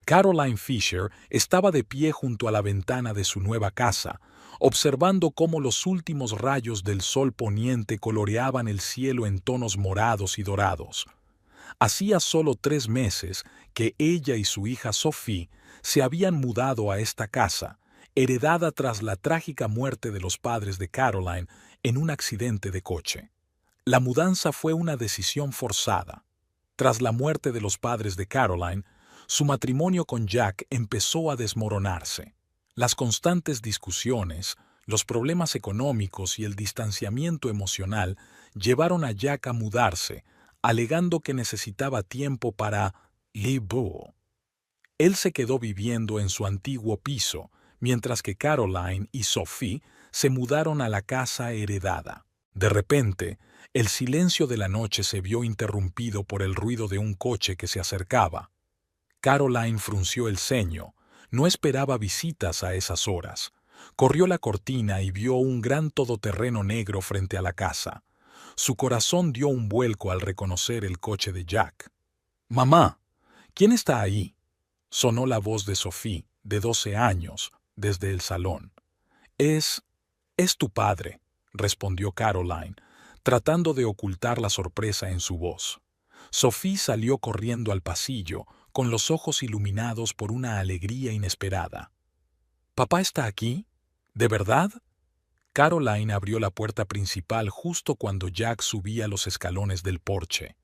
Caroline Fisher estaba de pie junto a la ventana de su nueva casa, observando cómo los últimos rayos del sol poniente coloreaban el cielo en tonos morados y dorados. Hacía solo 3 meses que ella y su hija Sophie se habían mudado a esta casa, heredada tras la trágica muerte de los padres de Caroline en un accidente de coche. La mudanza fue una decisión forzada. Tras la muerte de los padres de Caroline, su matrimonio con Jack empezó a desmoronarse. Las constantes discusiones, los problemas económicos y el distanciamiento emocional llevaron a Jack a mudarse, alegando que necesitaba tiempo para vivir. Él se quedó viviendo en su antiguo piso, mientras que Caroline y Sophie se mudaron a la casa heredada. De repente, el silencio de la noche se vio interrumpido por el ruido de un coche que se acercaba. Caroline frunció el ceño. No esperaba visitas a esas horas. Corrió la cortina y vio un gran todoterreno negro frente a la casa. Su corazón dio un vuelco al reconocer el coche de Jack. «Mamá, ¿quién está ahí?», sonó la voz de Sophie, de 12 años, desde el salón. Es tu padre», respondió Caroline, tratando de ocultar la sorpresa en su voz. Sophie salió corriendo al pasillo, con los ojos iluminados por una alegría inesperada. «¿Papá está aquí? ¿De verdad?». Caroline abrió la puerta principal justo cuando Jack subía los escalones del porche.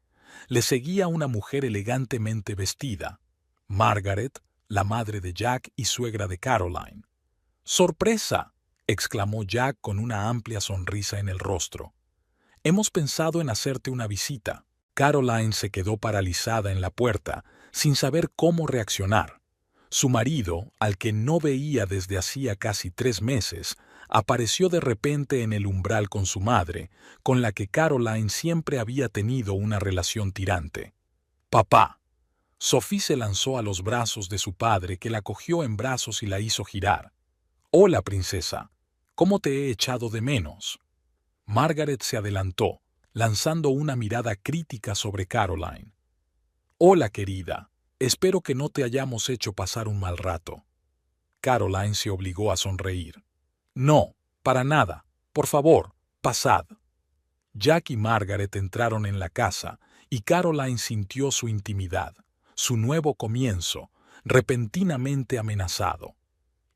Le seguía una mujer elegantemente vestida, Margaret, la madre de Jack y suegra de Caroline. «¡Sorpresa!», exclamó Jack con una amplia sonrisa en el rostro. «Hemos pensado en hacerte una visita». Caroline se quedó paralizada en la puerta, sin saber cómo reaccionar. Su marido, al que no veía desde hacía casi 3 meses, apareció de repente en el umbral con su madre, con la que Caroline siempre había tenido una relación tirante. «Papá». Sophie se lanzó a los brazos de su padre, que la cogió en brazos y la hizo girar. «Hola, princesa. ¿Cómo te he echado de menos?». Margaret se adelantó, lanzando una mirada crítica sobre Caroline. «Hola, querida. Espero que no te hayamos hecho pasar un mal rato». Caroline se obligó a sonreír. «No, para nada. Por favor, pasad». Jack y Margaret entraron en la casa y Caroline sintió su intimidad, su nuevo comienzo, repentinamente amenazado.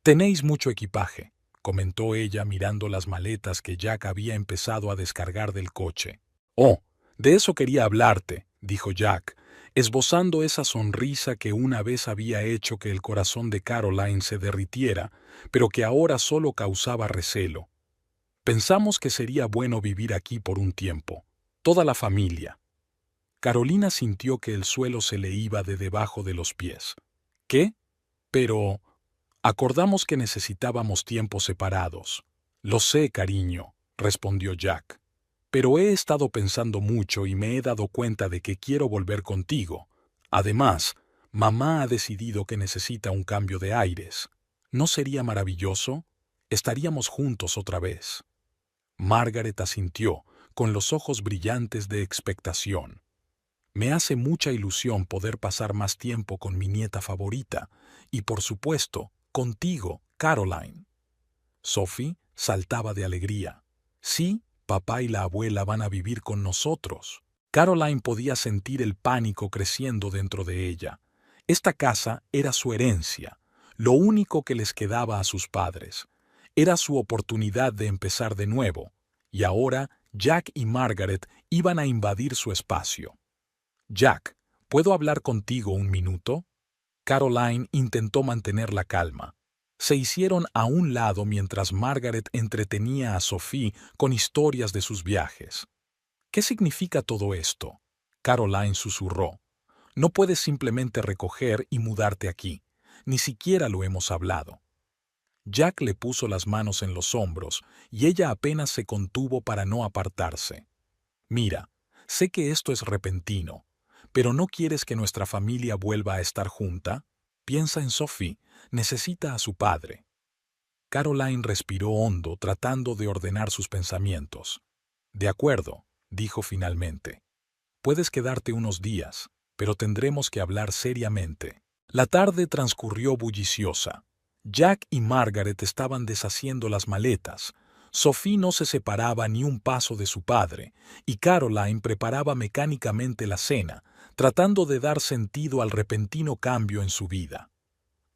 «Tenéis mucho equipaje», comentó ella mirando las maletas que Jack había empezado a descargar del coche. «Oh, de eso quería hablarte», dijo Jack, esbozando esa sonrisa que una vez había hecho que el corazón de Caroline se derritiera, pero que ahora solo causaba recelo. «Pensamos que sería bueno vivir aquí por un tiempo, toda la familia». Carolina sintió que el suelo se le iba de debajo de los pies. «¿Qué? Pero acordamos que necesitábamos tiempos separados». «Lo sé, cariño», respondió Jack. «Pero he estado pensando mucho y me he dado cuenta de que quiero volver contigo. Además, mamá ha decidido que necesita un cambio de aires. ¿No sería maravilloso? Estaríamos juntos otra vez». Margaret asintió, con los ojos brillantes de expectación. «Me hace mucha ilusión poder pasar más tiempo con mi nieta favorita y, por supuesto, contigo, Caroline». Sophie saltaba de alegría. «Sí, papá y la abuela van a vivir con nosotros». Caroline podía sentir el pánico creciendo dentro de ella. Esta casa era su herencia, lo único que les quedaba a sus padres. Era su oportunidad de empezar de nuevo, y ahora Jack y Margaret iban a invadir su espacio. «Jack, ¿puedo hablar contigo un minuto?». Caroline intentó mantener la calma. Se hicieron a un lado mientras Margaret entretenía a Sophie con historias de sus viajes. «¿Qué significa todo esto?», Caroline susurró. «No puedes simplemente recoger y mudarte aquí. Ni siquiera lo hemos hablado». Jack le puso las manos en los hombros y ella apenas se contuvo para no apartarse. «Mira, sé que esto es repentino, pero ¿no quieres que nuestra familia vuelva a estar junta? Piensa en Sophie, necesita a su padre». Caroline respiró hondo tratando de ordenar sus pensamientos. «De acuerdo», dijo finalmente. «Puedes quedarte unos días, pero tendremos que hablar seriamente». La tarde transcurrió bulliciosa. Jack y Margaret estaban deshaciendo las maletas. Sophie no se separaba ni un paso de su padre, y Caroline preparaba mecánicamente la cena, tratando de dar sentido al repentino cambio en su vida.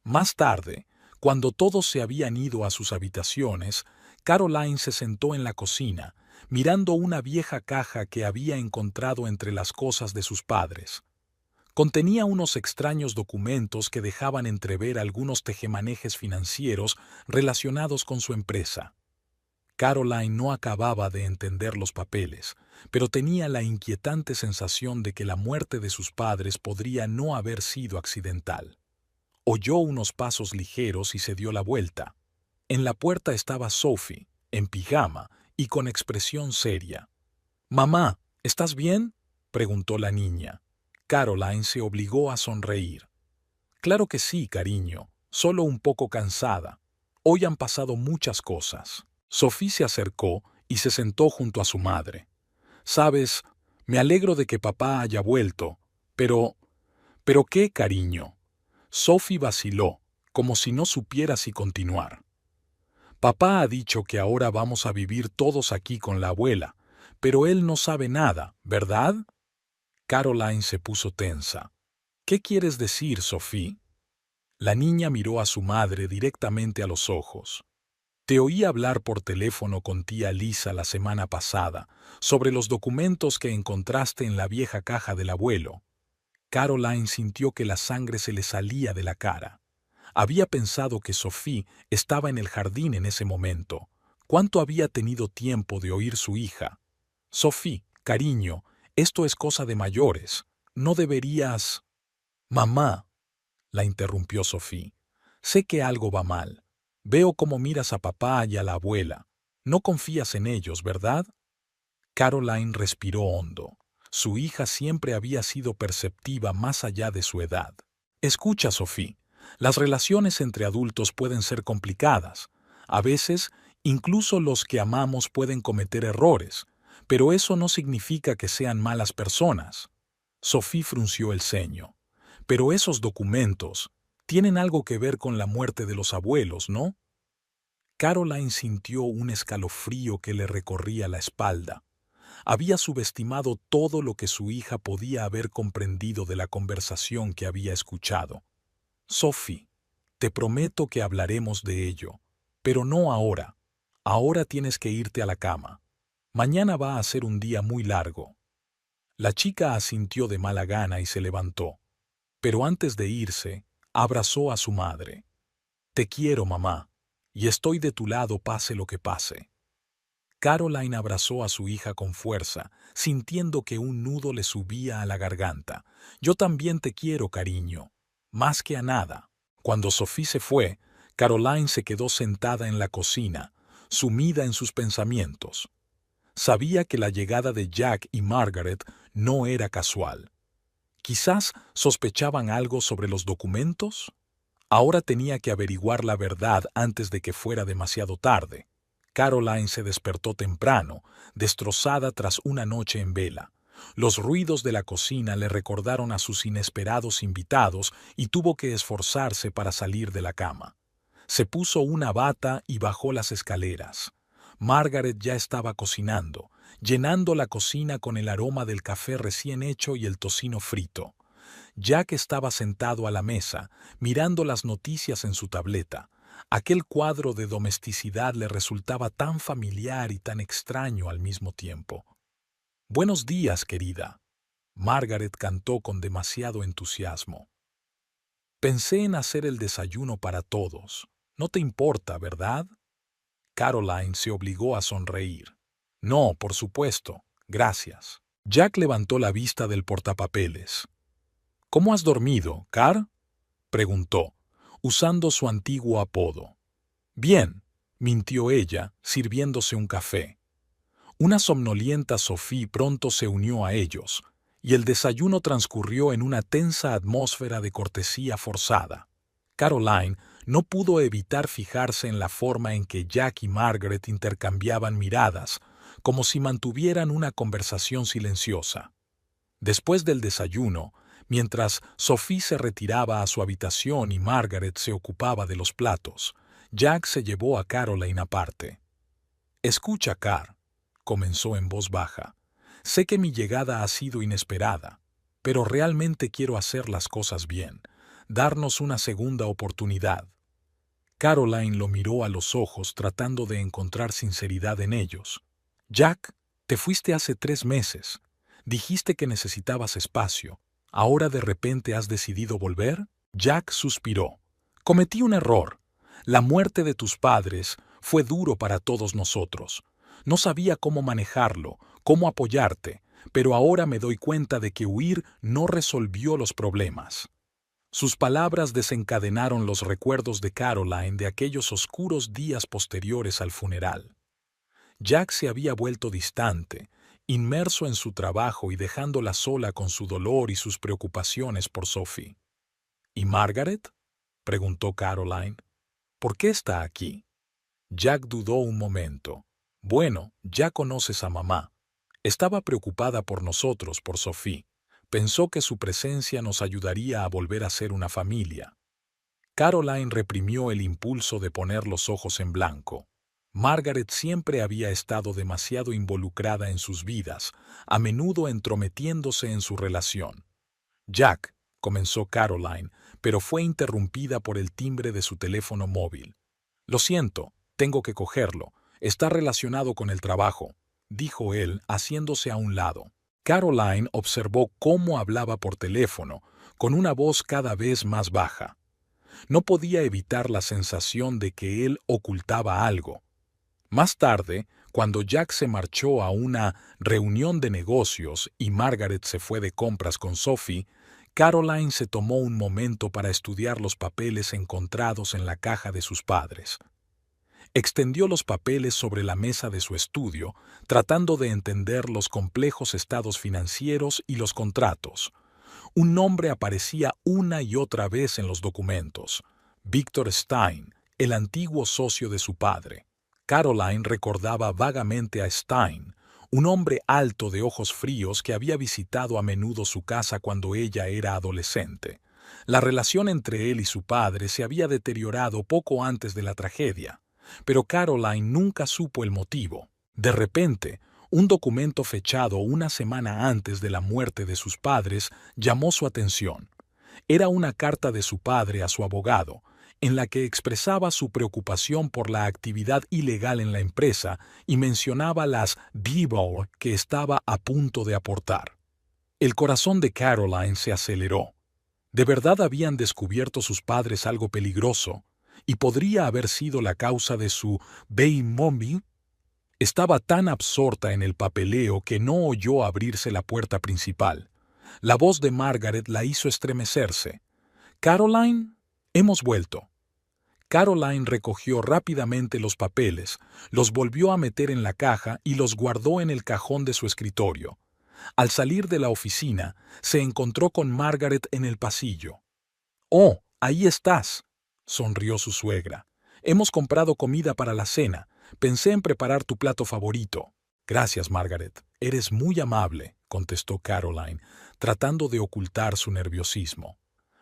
Más tarde, cuando todos se habían ido a sus habitaciones, Caroline se sentó en la cocina, mirando una vieja caja que había encontrado entre las cosas de sus padres. Contenía unos extraños documentos que dejaban entrever algunos tejemanejes financieros relacionados con su empresa. Caroline no acababa de entender los papeles, pero tenía la inquietante sensación de que la muerte de sus padres podría no haber sido accidental. Oyó unos pasos ligeros y se dio la vuelta. En la puerta estaba Sophie, en pijama y con expresión seria. «Mamá, ¿estás bien?», preguntó la niña. Caroline se obligó a sonreír. «Claro que sí, cariño, solo un poco cansada. Hoy han pasado muchas cosas». Sophie se acercó y se sentó junto a su madre. «Sabes, me alegro de que papá haya vuelto, pero... ¿Pero qué, cariño?». Sophie vaciló, como si no supiera si continuar. «Papá ha dicho que ahora vamos a vivir todos aquí con la abuela, pero él no sabe nada, ¿verdad?». Caroline se puso tensa. «¿Qué quieres decir, Sophie?». La niña miró a su madre directamente a los ojos. «Te oí hablar por teléfono con tía Lisa la semana pasada sobre los documentos que encontraste en la vieja caja del abuelo». Caroline sintió que la sangre se le salía de la cara. Había pensado que Sophie estaba en el jardín en ese momento. ¿Cuánto había tenido tiempo de oír su hija? «Sophie, cariño, esto es cosa de mayores. No deberías...». «Mamá», la interrumpió Sophie, «sé que algo va mal. Veo cómo miras a papá y a la abuela. No confías en ellos, ¿verdad?». Caroline respiró hondo. Su hija siempre había sido perceptiva más allá de su edad. «Escucha, Sophie, las relaciones entre adultos pueden ser complicadas. A veces, incluso los que amamos pueden cometer errores, pero eso no significa que sean malas personas». Sophie frunció el ceño. «Pero esos documentos tienen algo que ver con la muerte de los abuelos, ¿no?». Caroline sintió un escalofrío que le recorría la espalda. Había subestimado todo lo que su hija podía haber comprendido de la conversación que había escuchado. «Sophie, te prometo que hablaremos de ello, pero no ahora. Ahora tienes que irte a la cama. Mañana va a ser un día muy largo». La chica asintió de mala gana y se levantó. Pero antes de irse, abrazó a su madre. «Te quiero, mamá, y estoy de tu lado pase lo que pase». Caroline abrazó a su hija con fuerza, sintiendo que un nudo le subía a la garganta. «Yo también te quiero, cariño, más que a nada». Cuando Sophie se fue, Caroline se quedó sentada en la cocina, sumida en sus pensamientos. Sabía que la llegada de Jack y Margaret no era casual. Quizás sospechaban algo sobre los documentos. Ahora tenía que averiguar la verdad antes de que fuera demasiado tarde. Caroline se despertó temprano, destrozada tras una noche en vela. Los ruidos de la cocina le recordaron a sus inesperados invitados y tuvo que esforzarse para salir de la cama. Se puso una bata y bajó las escaleras. Margaret ya estaba cocinando, llenando la cocina con el aroma del café recién hecho y el tocino frito. Jack estaba sentado a la mesa, mirando las noticias en su tableta. Aquel cuadro de domesticidad le resultaba tan familiar y tan extraño al mismo tiempo. «Buenos días, querida», Margaret cantó con demasiado entusiasmo. «Pensé en hacer el desayuno para todos. No te importa, ¿verdad?». Caroline se obligó a sonreír. «No, por supuesto, gracias». Jack levantó la vista del portapapeles. «¿Cómo has dormido, Car?», preguntó, usando su antiguo apodo. «Bien», mintió ella, sirviéndose un café. Una somnolienta Sophie pronto se unió a ellos, y el desayuno transcurrió en una tensa atmósfera de cortesía forzada. Caroline no pudo evitar fijarse en la forma en que Jack y Margaret intercambiaban miradas, como si mantuvieran una conversación silenciosa. Después del desayuno, Mientras Sophie se retiraba a su habitación y Margaret se ocupaba de los platos, Jack se llevó a Caroline aparte. «Escucha, Car», comenzó en voz baja. «Sé que mi llegada ha sido inesperada, pero realmente quiero hacer las cosas bien, darnos una segunda oportunidad». Caroline lo miró a los ojos tratando de encontrar sinceridad en ellos. «Jack, te fuiste hace 3 meses. Dijiste que necesitabas espacio. ¿Ahora de repente has decidido volver?» Jack suspiró. «Cometí un error. La muerte de tus padres fue duro para todos nosotros. No sabía cómo manejarlo, cómo apoyarte, pero ahora me doy cuenta de que huir no resolvió los problemas». Sus palabras desencadenaron los recuerdos de Caroline de aquellos oscuros días posteriores al funeral. Jack se había vuelto distante, inmerso en su trabajo y dejándola sola con su dolor y sus preocupaciones por Sophie. «¿Y Margaret?», preguntó Caroline. «¿Por qué está aquí?». Jack dudó un momento. «Bueno, ya conoces a mamá. Estaba preocupada por nosotros, por Sophie. Pensó que su presencia nos ayudaría a volver a ser una familia». Caroline reprimió el impulso de poner los ojos en blanco. Margaret siempre había estado demasiado involucrada en sus vidas, a menudo entrometiéndose en su relación. «Jack», comenzó Caroline, pero fue interrumpida por el timbre de su teléfono móvil. «Lo siento, tengo que cogerlo. Está relacionado con el trabajo», dijo él, haciéndose a un lado. Caroline observó cómo hablaba por teléfono, con una voz cada vez más baja. No podía evitar la sensación de que él ocultaba algo. Más tarde, cuando Jack se marchó a una reunión de negocios y Margaret se fue de compras con Sophie, Caroline se tomó un momento para estudiar los papeles encontrados en la caja de sus padres. Extendió los papeles sobre la mesa de su estudio, tratando de entender los complejos estados financieros y los contratos. Un nombre aparecía una y otra vez en los documentos: Victor Stein, el antiguo socio de su padre. Caroline recordaba vagamente a Stein, un hombre alto de ojos fríos que había visitado a menudo su casa cuando ella era adolescente. La relación entre él y su padre se había deteriorado poco antes de la tragedia, pero Caroline nunca supo el motivo. De repente, un documento fechado una semana antes de la muerte de sus padres llamó su atención. Era una carta de su padre a su abogado, en la que expresaba su preocupación por la actividad ilegal en la empresa y mencionaba las «Bible» que estaba a punto de aportar. El corazón de Caroline se aceleró. ¿De verdad habían descubierto sus padres algo peligroso? ¿Y podría haber sido la causa de su «Mommy»? Estaba tan absorta en el papeleo que no oyó abrirse la puerta principal. La voz de Margaret la hizo estremecerse. «Caroline, hemos vuelto». Caroline recogió rápidamente los papeles, los volvió a meter en la caja y los guardó en el cajón de su escritorio. Al salir de la oficina, se encontró con Margaret en el pasillo. «Oh, ahí estás», sonrió su suegra. «Hemos comprado comida para la cena. Pensé en preparar tu plato favorito». «Gracias, Margaret. Eres muy amable», contestó Caroline, tratando de ocultar su nerviosismo.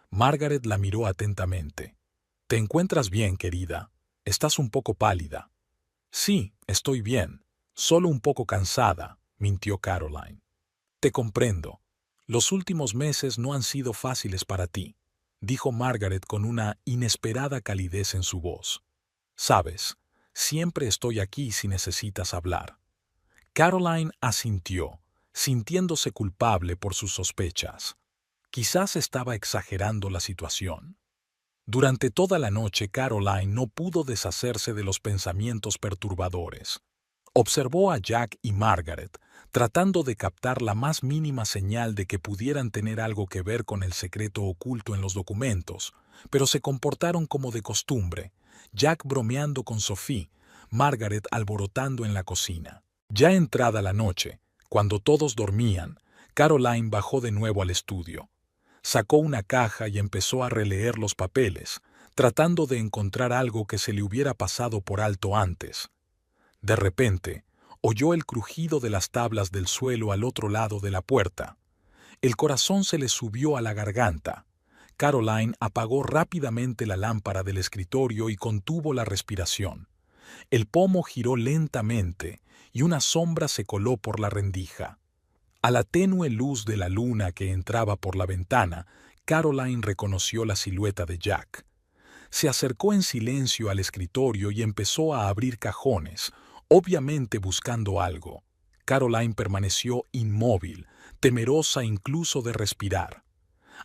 Margaret la miró atentamente. «¿Te encuentras bien, querida? Estás un poco pálida». «Sí, estoy bien. Solo un poco cansada», mintió Caroline. «Te comprendo. Los últimos meses no han sido fáciles para ti», dijo Margaret con una inesperada calidez en su voz. «Sabes, siempre estoy aquí si necesitas hablar». Caroline asintió, sintiéndose culpable por sus sospechas. Quizás estaba exagerando la situación. Durante toda la noche Caroline no pudo deshacerse de los pensamientos perturbadores. Observó a Jack y Margaret, tratando de captar la más mínima señal de que pudieran tener algo que ver con el secreto oculto en los documentos, pero se comportaron como de costumbre, Jack bromeando con Sophie, Margaret alborotando en la cocina. Ya entrada la noche, cuando todos dormían, Caroline bajó de nuevo al estudio. Sacó una caja y empezó a releer los papeles, tratando de encontrar algo que se le hubiera pasado por alto antes. De repente, oyó el crujido de las tablas del suelo al otro lado de la puerta. El corazón se le subió a la garganta. Caroline apagó rápidamente la lámpara del escritorio y contuvo la respiración. El pomo giró lentamente y una sombra se coló por la rendija. A la tenue luz de la luna que entraba por la ventana, Caroline reconoció la silueta de Jack. Se acercó en silencio al escritorio y empezó a abrir cajones, obviamente buscando algo. Caroline permaneció inmóvil, temerosa incluso de respirar.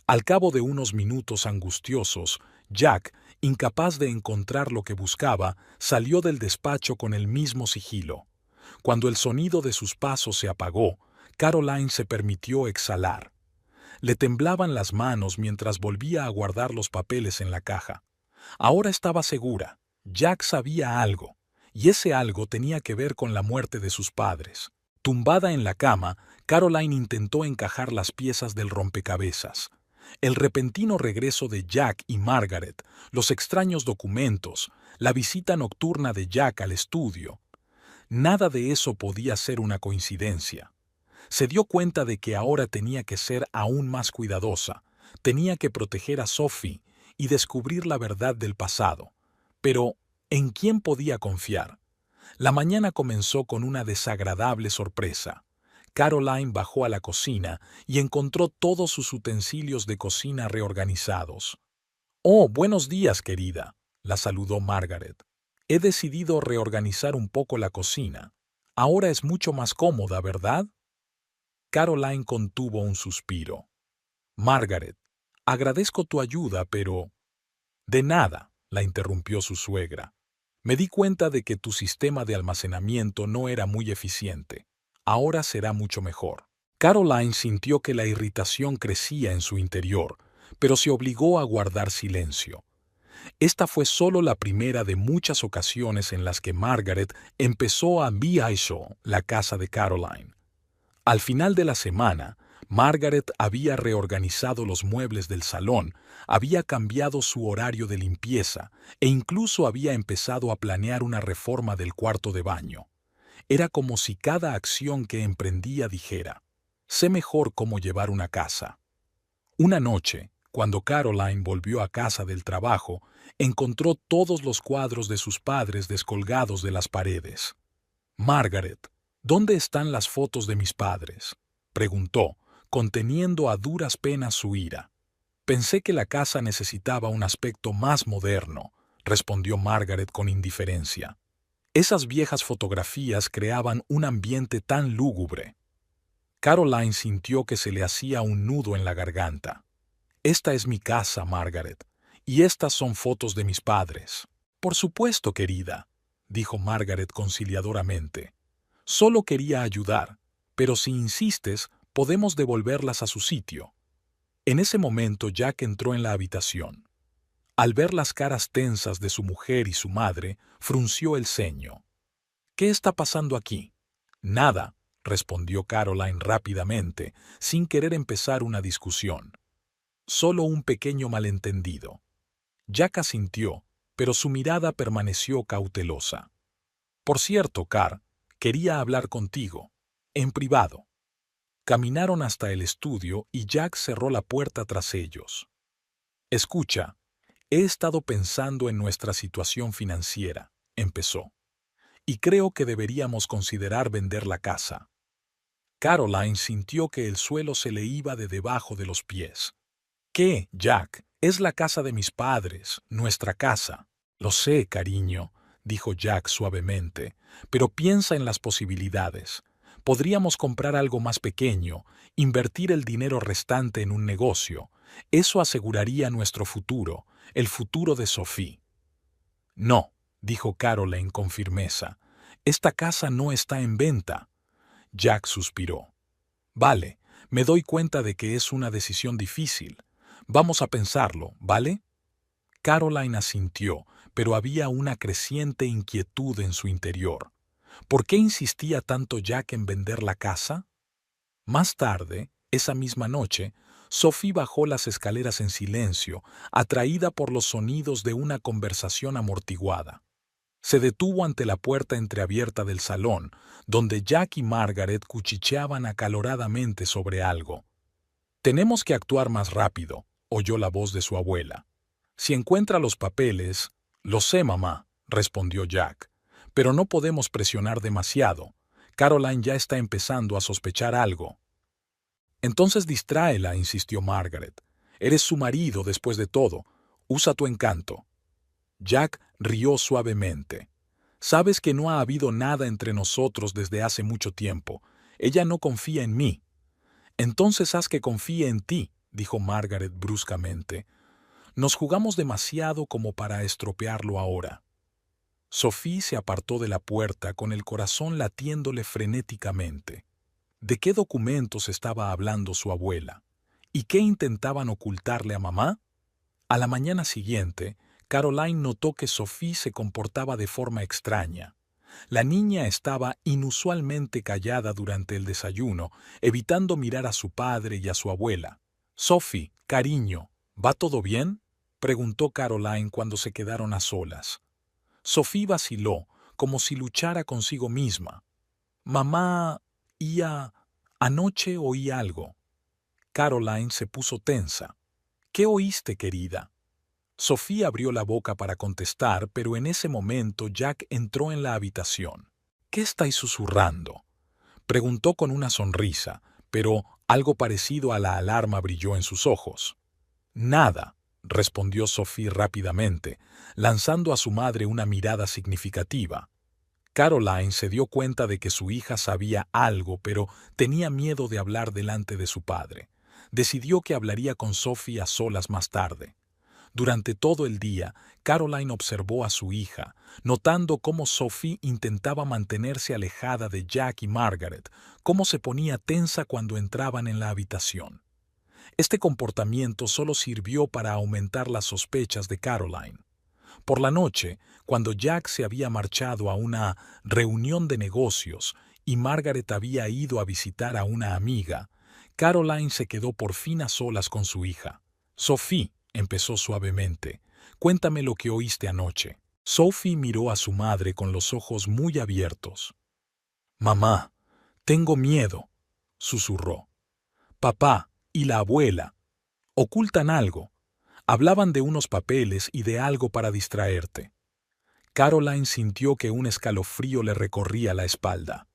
Al cabo de unos minutos angustiosos, Jack, incapaz de encontrar lo que buscaba, salió del despacho con el mismo sigilo. Cuando el sonido de sus pasos se apagó, Caroline se permitió exhalar. Le temblaban las manos mientras volvía a guardar los papeles en la caja. Ahora estaba segura. Jack sabía algo, y ese algo tenía que ver con la muerte de sus padres. Tumbada en la cama, Caroline intentó encajar las piezas del rompecabezas. El repentino regreso de Jack y Margaret, los extraños documentos, la visita nocturna de Jack al estudio. Nada de eso podía ser una coincidencia. Se dio cuenta de que ahora tenía que ser aún más cuidadosa, tenía que proteger a Sophie y descubrir la verdad del pasado. Pero, ¿en quién podía confiar? La mañana comenzó con una desagradable sorpresa. Caroline bajó a la cocina y encontró todos sus utensilios de cocina reorganizados. «Oh, buenos días, querida», la saludó Margaret. «He decidido reorganizar un poco la cocina. Ahora es mucho más cómoda, ¿verdad?» Caroline contuvo un suspiro. «Margaret, agradezco tu ayuda, pero...» «De nada», la interrumpió su suegra. «Me di cuenta de que tu sistema de almacenamiento no era muy eficiente. Ahora será mucho mejor». Caroline sintió que la irritación crecía en su interior, pero se obligó a guardar silencio. Esta fue solo la primera de muchas ocasiones en las que Margaret empezó a show la casa de Caroline. Al final de la semana, Margaret había reorganizado los muebles del salón, había cambiado su horario de limpieza e incluso había empezado a planear una reforma del cuarto de baño. Era como si cada acción que emprendía dijera: «Sé mejor cómo llevar una casa». Una noche, cuando Caroline volvió a casa del trabajo, encontró todos los cuadros de sus padres descolgados de las paredes. «Margaret, ¿dónde están las fotos de mis padres?», preguntó, conteniendo a duras penas su ira. «Pensé que la casa necesitaba un aspecto más moderno», respondió Margaret con indiferencia. Esas viejas fotografías creaban un ambiente tan lúgubre. Caroline sintió que se le hacía un nudo en la garganta. «Esta es mi casa, Margaret, y estas son fotos de mis padres». «Por supuesto, querida», dijo Margaret conciliadoramente. «Solo quería ayudar, pero si insistes, podemos devolverlas a su sitio». En ese momento Jack entró en la habitación. Al ver las caras tensas de su mujer y su madre, frunció el ceño. «¿Qué está pasando aquí?» «Nada», respondió Caroline rápidamente, sin querer empezar una discusión. «Solo un pequeño malentendido». Jack asintió, pero su mirada permaneció cautelosa. «Por cierto, Car, quería hablar contigo, en privado». Caminaron hasta el estudio y Jack cerró la puerta tras ellos. «Escucha, he estado pensando en nuestra situación financiera», empezó, «y creo que deberíamos considerar vender la casa». Caroline sintió que el suelo se le iba de debajo de los pies. «¿Qué, Jack? Es la casa de mis padres, nuestra casa». «Lo sé, cariño», dijo Jack suavemente, «pero piensa en las posibilidades. Podríamos comprar algo más pequeño, invertir el dinero restante en un negocio. Eso aseguraría nuestro futuro, el futuro de Sophie». «No», dijo Caroline con firmeza, «esta casa no está en venta». Jack suspiró. «Vale, me doy cuenta de que es una decisión difícil. Vamos a pensarlo, ¿vale?» Caroline asintió, pero había una creciente inquietud en su interior. ¿Por qué insistía tanto Jack en vender la casa? Más tarde, esa misma noche, Sophie bajó las escaleras en silencio, atraída por los sonidos de una conversación amortiguada. Se detuvo ante la puerta entreabierta del salón, donde Jack y Margaret cuchicheaban acaloradamente sobre algo. Tenemos que actuar más rápido, oyó la voz de su abuela. Si encuentra los papeles... Lo sé, mamá, respondió Jack. Pero no podemos presionar demasiado. Caroline ya está empezando a sospechar algo. Entonces distráela, insistió Margaret. Eres su marido después de todo. Usa tu encanto. Jack rió suavemente. Sabes que no ha habido nada entre nosotros desde hace mucho tiempo. Ella no confía en mí. Entonces haz que confíe en ti, dijo Margaret bruscamente. Nos jugamos demasiado como para estropearlo ahora. Sophie se apartó de la puerta con el corazón latiéndole frenéticamente. ¿De qué documentos estaba hablando su abuela? ¿Y qué intentaban ocultarle a mamá? A la mañana siguiente, Caroline notó que Sophie se comportaba de forma extraña. La niña estaba inusualmente callada durante el desayuno, evitando mirar a su padre y a su abuela. «Sophie, cariño, ¿va todo bien?», preguntó Caroline cuando se quedaron a solas. Sophie vaciló, como si luchara consigo misma. «Mamá... anoche oí algo». Caroline se puso tensa. «¿Qué oíste, querida?». Sophie abrió la boca para contestar, pero en ese momento Jack entró en la habitación. «¿Qué estáis susurrando?», preguntó con una sonrisa, pero algo parecido a la alarma brilló en sus ojos. «Nada», respondió Sophie rápidamente, lanzando a su madre una mirada significativa. Caroline se dio cuenta de que su hija sabía algo, pero tenía miedo de hablar delante de su padre. Decidió que hablaría con Sophie a solas más tarde. Durante todo el día, Caroline observó a su hija, notando cómo Sophie intentaba mantenerse alejada de Jack y Margaret, cómo se ponía tensa cuando entraban en la habitación. Este comportamiento solo sirvió para aumentar las sospechas de Caroline. Por la noche, cuando Jack se había marchado a una reunión de negocios y Margaret había ido a visitar a una amiga, Caroline se quedó por fin a solas con su hija. «Sophie», empezó suavemente, «cuéntame lo que oíste anoche». Sophie miró a su madre con los ojos muy abiertos. «Mamá, tengo miedo», susurró. «Papá y la abuela ocultan algo. Hablaban de unos papeles y de algo para distraerte». Caroline sintió que un escalofrío le recorría la espalda.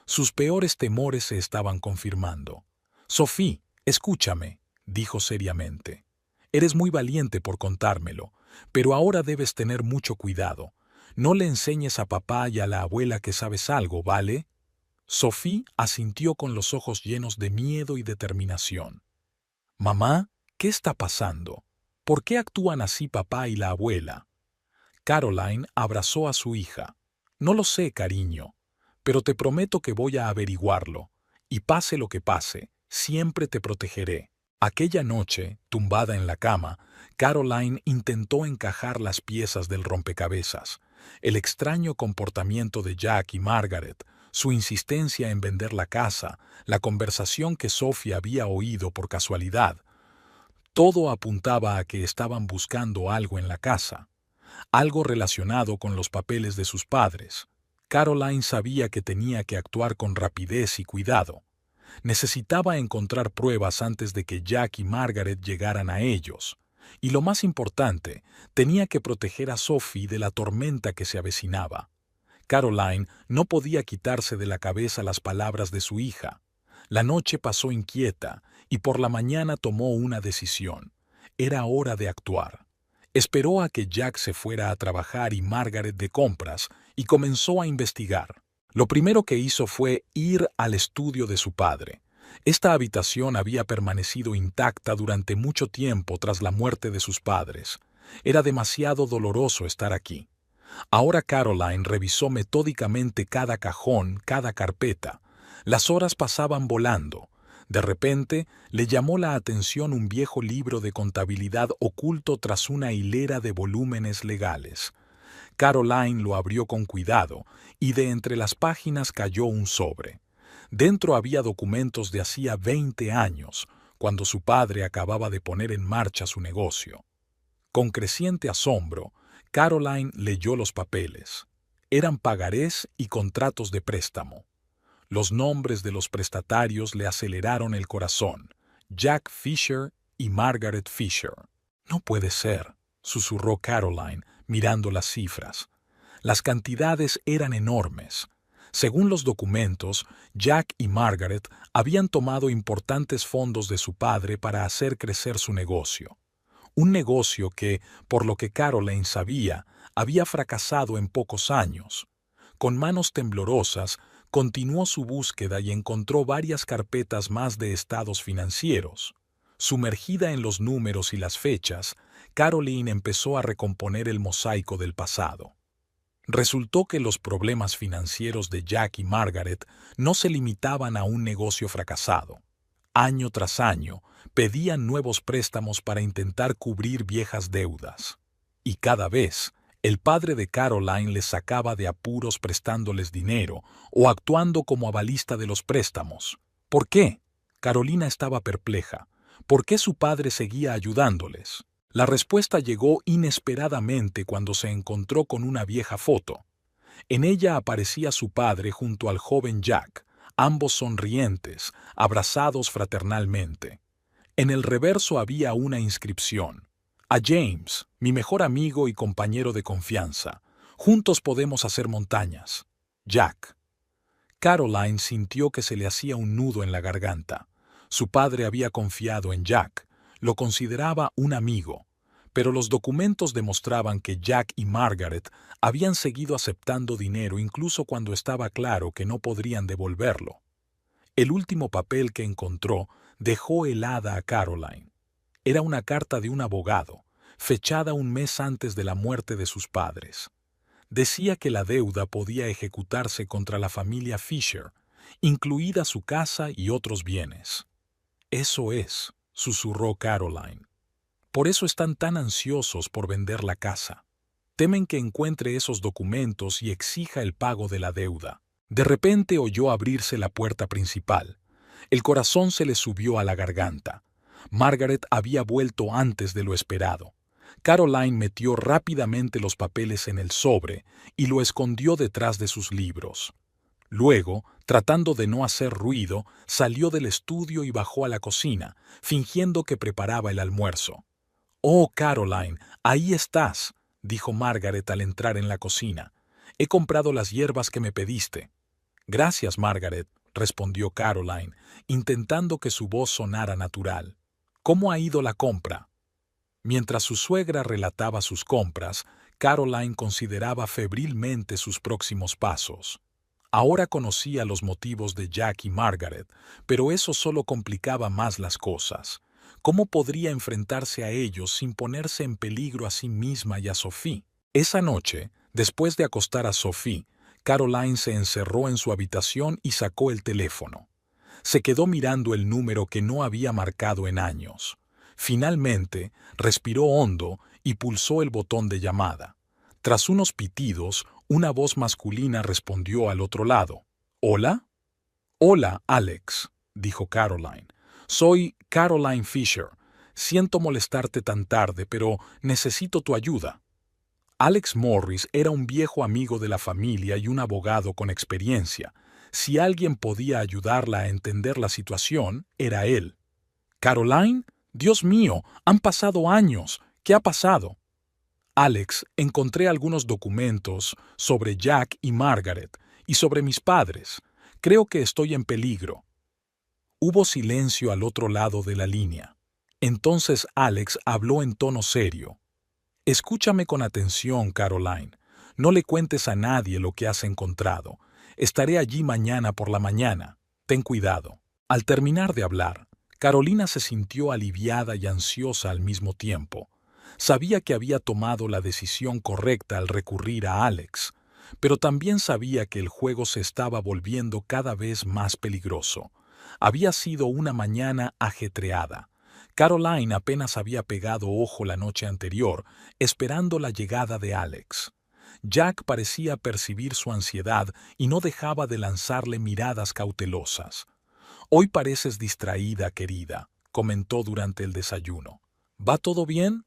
Sus peores temores se estaban confirmando. «Sophie, escúchame», dijo seriamente. «Eres muy valiente por contármelo, pero ahora debes tener mucho cuidado. No le enseñes a papá y a la abuela que sabes algo, ¿vale?». Sophie asintió con los ojos llenos de miedo y determinación. «Mamá, ¿qué está pasando? ¿Por qué actúan así papá y la abuela?». Caroline abrazó a su hija. «No lo sé, cariño, pero te prometo que voy a averiguarlo, y pase lo que pase, siempre te protegeré». Aquella noche, tumbada en la cama, Caroline intentó encajar las piezas del rompecabezas. El extraño comportamiento de Jack y Margaret, su insistencia en vender la casa, la conversación que Sophie había oído por casualidad. Todo apuntaba a que estaban buscando algo en la casa, algo relacionado con los papeles de sus padres. Caroline sabía que tenía que actuar con rapidez y cuidado. Necesitaba encontrar pruebas antes de que Jack y Margaret llegaran a ellos. Y lo más importante, tenía que proteger a Sophie de la tormenta que se avecinaba. Caroline no podía quitarse de la cabeza las palabras de su hija. La noche pasó inquieta y por la mañana tomó una decisión. Era hora de actuar. Esperó a que Jack se fuera a trabajar y Margaret de compras y comenzó a investigar. Lo primero que hizo fue ir al estudio de su padre. Esta habitación había permanecido intacta durante mucho tiempo tras la muerte de sus padres. Era demasiado doloroso estar aquí. Ahora Caroline revisó metódicamente cada cajón, cada carpeta. Las horas pasaban volando. De repente, le llamó la atención un viejo libro de contabilidad oculto tras una hilera de volúmenes legales. Caroline lo abrió con cuidado y de entre las páginas cayó un sobre. Dentro había documentos de hacía 20 años, cuando su padre acababa de poner en marcha su negocio. Con creciente asombro, Caroline leyó los papeles. Eran pagarés y contratos de préstamo. Los nombres de los prestatarios le aceleraron el corazón. Jack Fisher y Margaret Fisher. No puede ser, susurró Caroline, mirando las cifras. Las cantidades eran enormes. Según los documentos, Jack y Margaret habían tomado importantes fondos de su padre para hacer crecer su negocio. Un negocio que, por lo que Caroline sabía, había fracasado en pocos años. Con manos temblorosas, continuó su búsqueda y encontró varias carpetas más de estados financieros. Sumergida en los números y las fechas, Caroline empezó a recomponer el mosaico del pasado. Resultó que los problemas financieros de Jack y Margaret no se limitaban a un negocio fracasado. Año tras año, pedían nuevos préstamos para intentar cubrir viejas deudas. Y cada vez, el padre de Caroline les sacaba de apuros prestándoles dinero o actuando como avalista de los préstamos. ¿Por qué? Carolina estaba perpleja. ¿Por qué su padre seguía ayudándoles? La respuesta llegó inesperadamente cuando se encontró con una vieja foto. En ella aparecía su padre junto al joven Jack, ambos sonrientes, abrazados fraternalmente. En el reverso había una inscripción: a James, mi mejor amigo y compañero de confianza. Juntos podemos hacer montañas. Jack. Caroline sintió que se le hacía un nudo en la garganta. Su padre había confiado en Jack, lo consideraba un amigo, pero los documentos demostraban que Jack y Margaret habían seguido aceptando dinero incluso cuando estaba claro que no podrían devolverlo. El último papel que encontró dejó helada a Caroline. Era una carta de un abogado, fechada un mes antes de la muerte de sus padres. Decía que la deuda podía ejecutarse contra la familia Fisher, incluida su casa y otros bienes. Eso es, susurró Caroline. Por eso están tan ansiosos por vender la casa. Temen que encuentre esos documentos y exija el pago de la deuda. De repente oyó abrirse la puerta principal. El corazón se le subió a la garganta. Margaret había vuelto antes de lo esperado. Caroline metió rápidamente los papeles en el sobre y lo escondió detrás de sus libros. Luego, tratando de no hacer ruido, salió del estudio y bajó a la cocina, fingiendo que preparaba el almuerzo. «Oh, Caroline, ahí estás», dijo Margaret al entrar en la cocina. «He comprado las hierbas que me pediste». «Gracias, Margaret», respondió Caroline, intentando que su voz sonara natural. «¿Cómo ha ido la compra?» Mientras su suegra relataba sus compras, Caroline consideraba febrilmente sus próximos pasos. Ahora conocía los motivos de Jack y Margaret, pero eso solo complicaba más las cosas. ¿Cómo podría enfrentarse a ellos sin ponerse en peligro a sí misma y a Sophie? Esa noche, después de acostar a Sophie, Caroline se encerró en su habitación y sacó el teléfono. Se quedó mirando el número que no había marcado en años. Finalmente, respiró hondo y pulsó el botón de llamada. Tras unos pitidos, una voz masculina respondió al otro lado. ¿Hola? «Hola, Alex», dijo Caroline. «Soy Caroline Fisher. Siento molestarte tan tarde, pero necesito tu ayuda». Alex Morris era un viejo amigo de la familia y un abogado con experiencia. Si alguien podía ayudarla a entender la situación, era él. «¿Caroline? Dios mío, han pasado años. ¿Qué ha pasado?» «Alex, encontré algunos documentos sobre Jack y Margaret y sobre mis padres. Creo que estoy en peligro». Hubo silencio al otro lado de la línea. Entonces Alex habló en tono serio. «Escúchame con atención, Caroline. No le cuentes a nadie lo que has encontrado. Estaré allí mañana por la mañana. Ten cuidado». Al terminar de hablar, Carolina se sintió aliviada y ansiosa al mismo tiempo. Sabía que había tomado la decisión correcta al recurrir a Alex, pero también sabía que el juego se estaba volviendo cada vez más peligroso. Había sido una mañana ajetreada. Caroline apenas había pegado ojo la noche anterior, esperando la llegada de Alex. Jack parecía percibir su ansiedad y no dejaba de lanzarle miradas cautelosas. «Hoy pareces distraída, querida», comentó durante el desayuno. «¿Va todo bien?»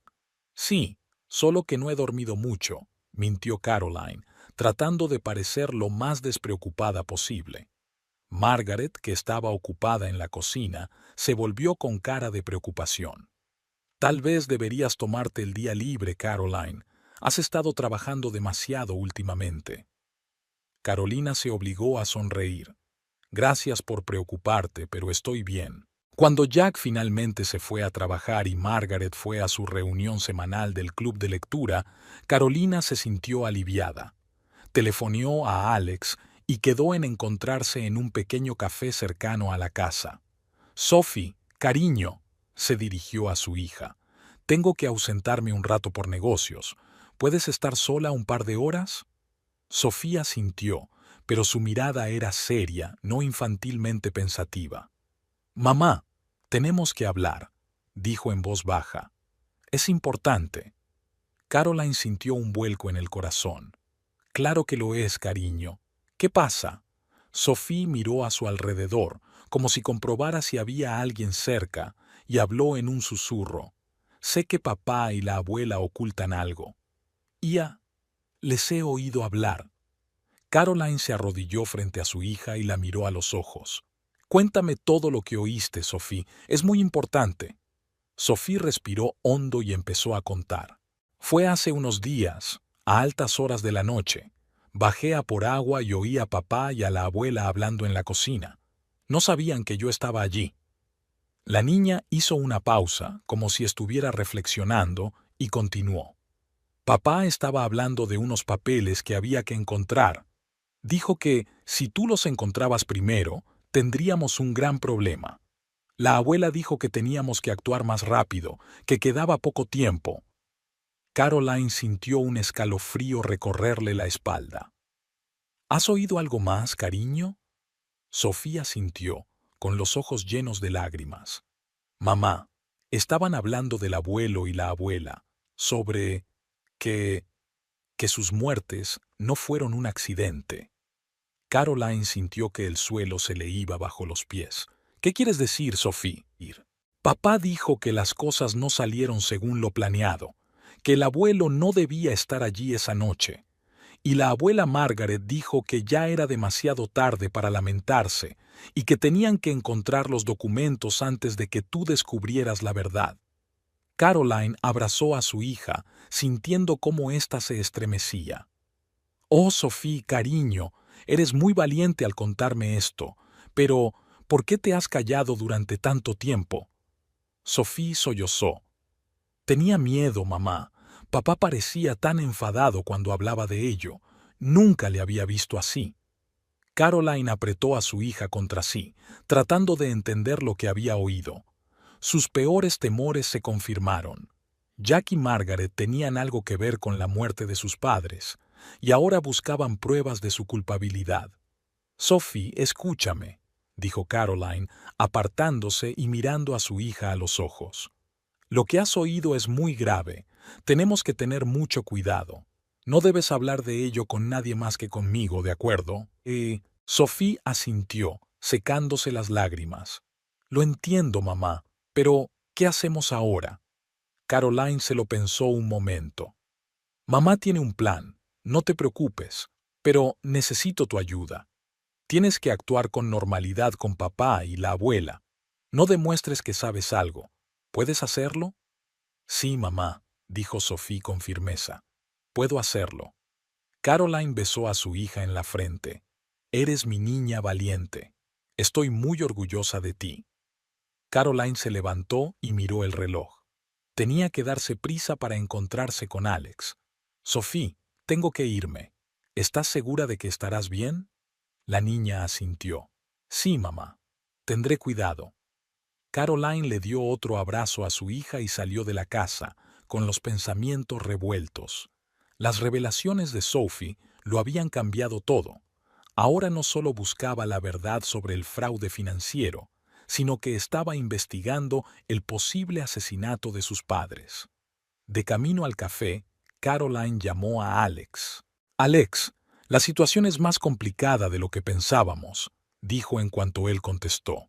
«Sí, solo que no he dormido mucho», mintió Caroline, tratando de parecer lo más despreocupada posible. Margaret, que estaba ocupada en la cocina, se volvió con cara de preocupación. Tal vez deberías tomarte el día libre, Caroline. Has estado trabajando demasiado últimamente. Carolina se obligó a sonreír. Gracias por preocuparte, pero estoy bien. Cuando Jack finalmente se fue a trabajar y Margaret fue a su reunión semanal del club de lectura, Carolina se sintió aliviada. Telefoneó a Alex y quedó en encontrarse en un pequeño café cercano a la casa. Sophie, cariño, se dirigió a su hija. Tengo que ausentarme un rato por negocios. ¿Puedes estar sola un par de horas? Sofía sintió, pero su mirada era seria, no infantilmente pensativa. Mamá, tenemos que hablar, dijo en voz baja. Es importante. Caroline sintió un vuelco en el corazón. Claro que lo es, cariño. ¿Qué pasa? Sophie miró a su alrededor, como si comprobara si había alguien cerca, y habló en un susurro. Sé que papá y la abuela ocultan algo. Ya les he oído hablar. Caroline se arrodilló frente a su hija y la miró a los ojos. Cuéntame todo lo que oíste, Sophie. Es muy importante. Sophie respiró hondo y empezó a contar. Fue hace unos días, a altas horas de la noche. Bajé a por agua y oí a papá y a la abuela hablando en la cocina. No sabían que yo estaba allí. La niña hizo una pausa, como si estuviera reflexionando, y continuó. Papá estaba hablando de unos papeles que había que encontrar. Dijo que, si tú los encontrabas primero, tendríamos un gran problema. La abuela dijo que teníamos que actuar más rápido, que quedaba poco tiempo. Caroline sintió un escalofrío recorrerle la espalda. ¿Has oído algo más, cariño? Sofía sintió, con los ojos llenos de lágrimas. Mamá, estaban hablando del abuelo y la abuela, sobre que sus muertes no fueron un accidente. Caroline sintió que el suelo se le iba bajo los pies. ¿Qué quieres decir, Sophie? Papá dijo que las cosas no salieron según lo planeado, que el abuelo no debía estar allí esa noche, y la abuela Margaret dijo que ya era demasiado tarde para lamentarse y que tenían que encontrar los documentos antes de que tú descubrieras la verdad. Caroline abrazó a su hija, sintiendo cómo ésta se estremecía. Oh, Sophie, cariño, eres muy valiente al contarme esto, pero ¿por qué te has callado durante tanto tiempo? Sophie sollozó. Tenía miedo, mamá. Papá parecía tan enfadado cuando hablaba de ello. Nunca le había visto así. Caroline apretó a su hija contra sí, tratando de entender lo que había oído. Sus peores temores se confirmaron. Jack y Margaret tenían algo que ver con la muerte de sus padres, y ahora buscaban pruebas de su culpabilidad. Sophie, escúchame, dijo Caroline, apartándose y mirando a su hija a los ojos. Lo que has oído es muy grave. Tenemos que tener mucho cuidado. No debes hablar de ello con nadie más que conmigo, ¿de acuerdo? Sophie asintió, secándose las lágrimas. Lo entiendo, mamá, pero ¿qué hacemos ahora? Caroline se lo pensó un momento. Mamá tiene un plan, no te preocupes, pero necesito tu ayuda. Tienes que actuar con normalidad con papá y la abuela. No demuestres que sabes algo. ¿Puedes hacerlo? Sí, mamá, dijo Sophie con firmeza. Puedo hacerlo. Caroline besó a su hija en la frente. Eres mi niña valiente. Estoy muy orgullosa de ti. Caroline se levantó y miró el reloj. Tenía que darse prisa para encontrarse con Alex. Sophie, tengo que irme. ¿Estás segura de que estarás bien? La niña asintió. Sí, mamá. Tendré cuidado. Caroline le dio otro abrazo a su hija y salió de la casa, con los pensamientos revueltos. Las revelaciones de Sophie lo habían cambiado todo. Ahora no solo buscaba la verdad sobre el fraude financiero, sino que estaba investigando el posible asesinato de sus padres. De camino al café, Caroline llamó a Alex. Alex, la situación es más complicada de lo que pensábamos, dijo en cuanto él contestó.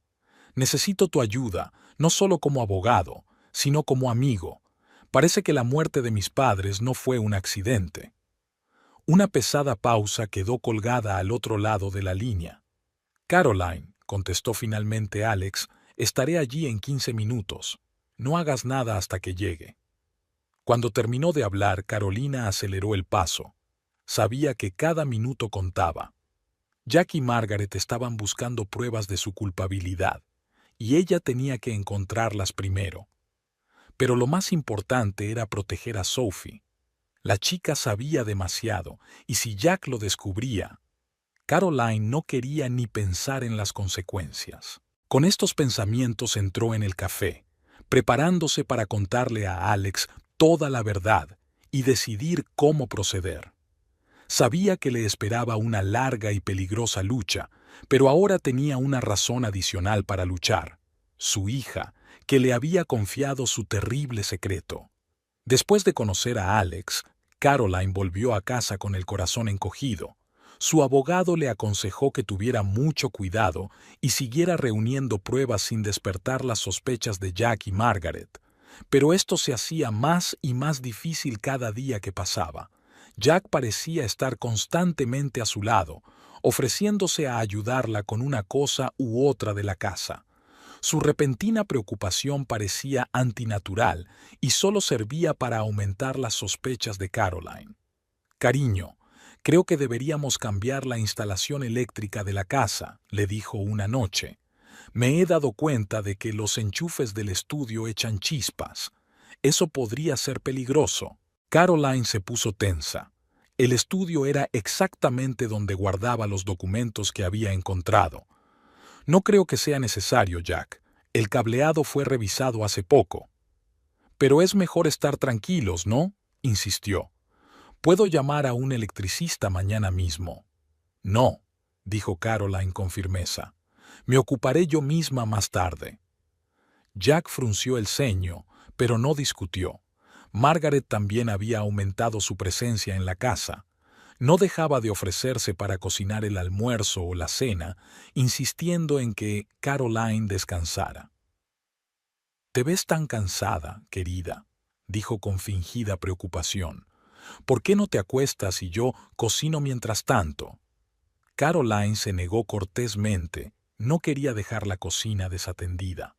Necesito tu ayuda, no solo como abogado, sino como amigo. Parece que la muerte de mis padres no fue un accidente. Una pesada pausa quedó colgada al otro lado de la línea. Caroline, contestó finalmente Alex, estaré allí en 15 minutos. No hagas nada hasta que llegue. Cuando terminó de hablar, Carolina aceleró el paso. Sabía que cada minuto contaba. Jack y Margaret estaban buscando pruebas de su culpabilidad, y ella tenía que encontrarlas primero. Pero lo más importante era proteger a Sophie. La chica sabía demasiado, y si Jack lo descubría, Caroline no quería ni pensar en las consecuencias. Con estos pensamientos entró en el café, preparándose para contarle a Alex toda la verdad y decidir cómo proceder. Sabía que le esperaba una larga y peligrosa lucha, pero ahora tenía una razón adicional para luchar: su hija, que le había confiado su terrible secreto. Después de conocer a Alex, Caroline volvió a casa con el corazón encogido. Su abogado le aconsejó que tuviera mucho cuidado y siguiera reuniendo pruebas sin despertar las sospechas de Jack y Margaret. Pero esto se hacía más y más difícil cada día que pasaba. Jack parecía estar constantemente a su lado, ofreciéndose a ayudarla con una cosa u otra de la casa. Su repentina preocupación parecía antinatural y solo servía para aumentar las sospechas de Caroline. «Cariño, creo que deberíamos cambiar la instalación eléctrica de la casa», le dijo una noche. «Me he dado cuenta de que los enchufes del estudio echan chispas. Eso podría ser peligroso». Caroline se puso tensa. El estudio era exactamente donde guardaba los documentos que había encontrado. «No creo que sea necesario, Jack. El cableado fue revisado hace poco». «Pero es mejor estar tranquilos, ¿no?», insistió. «Puedo llamar a un electricista mañana mismo». «No», dijo Caroline con firmeza. «Me ocuparé yo misma más tarde». Jack frunció el ceño, pero no discutió. Margaret también había aumentado su presencia en la casa. No dejaba de ofrecerse para cocinar el almuerzo o la cena, insistiendo en que Caroline descansara. «Te ves tan cansada, querida», dijo con fingida preocupación. «¿Por qué no te acuestas y yo cocino mientras tanto?» Caroline se negó cortésmente. No quería dejar la cocina desatendida.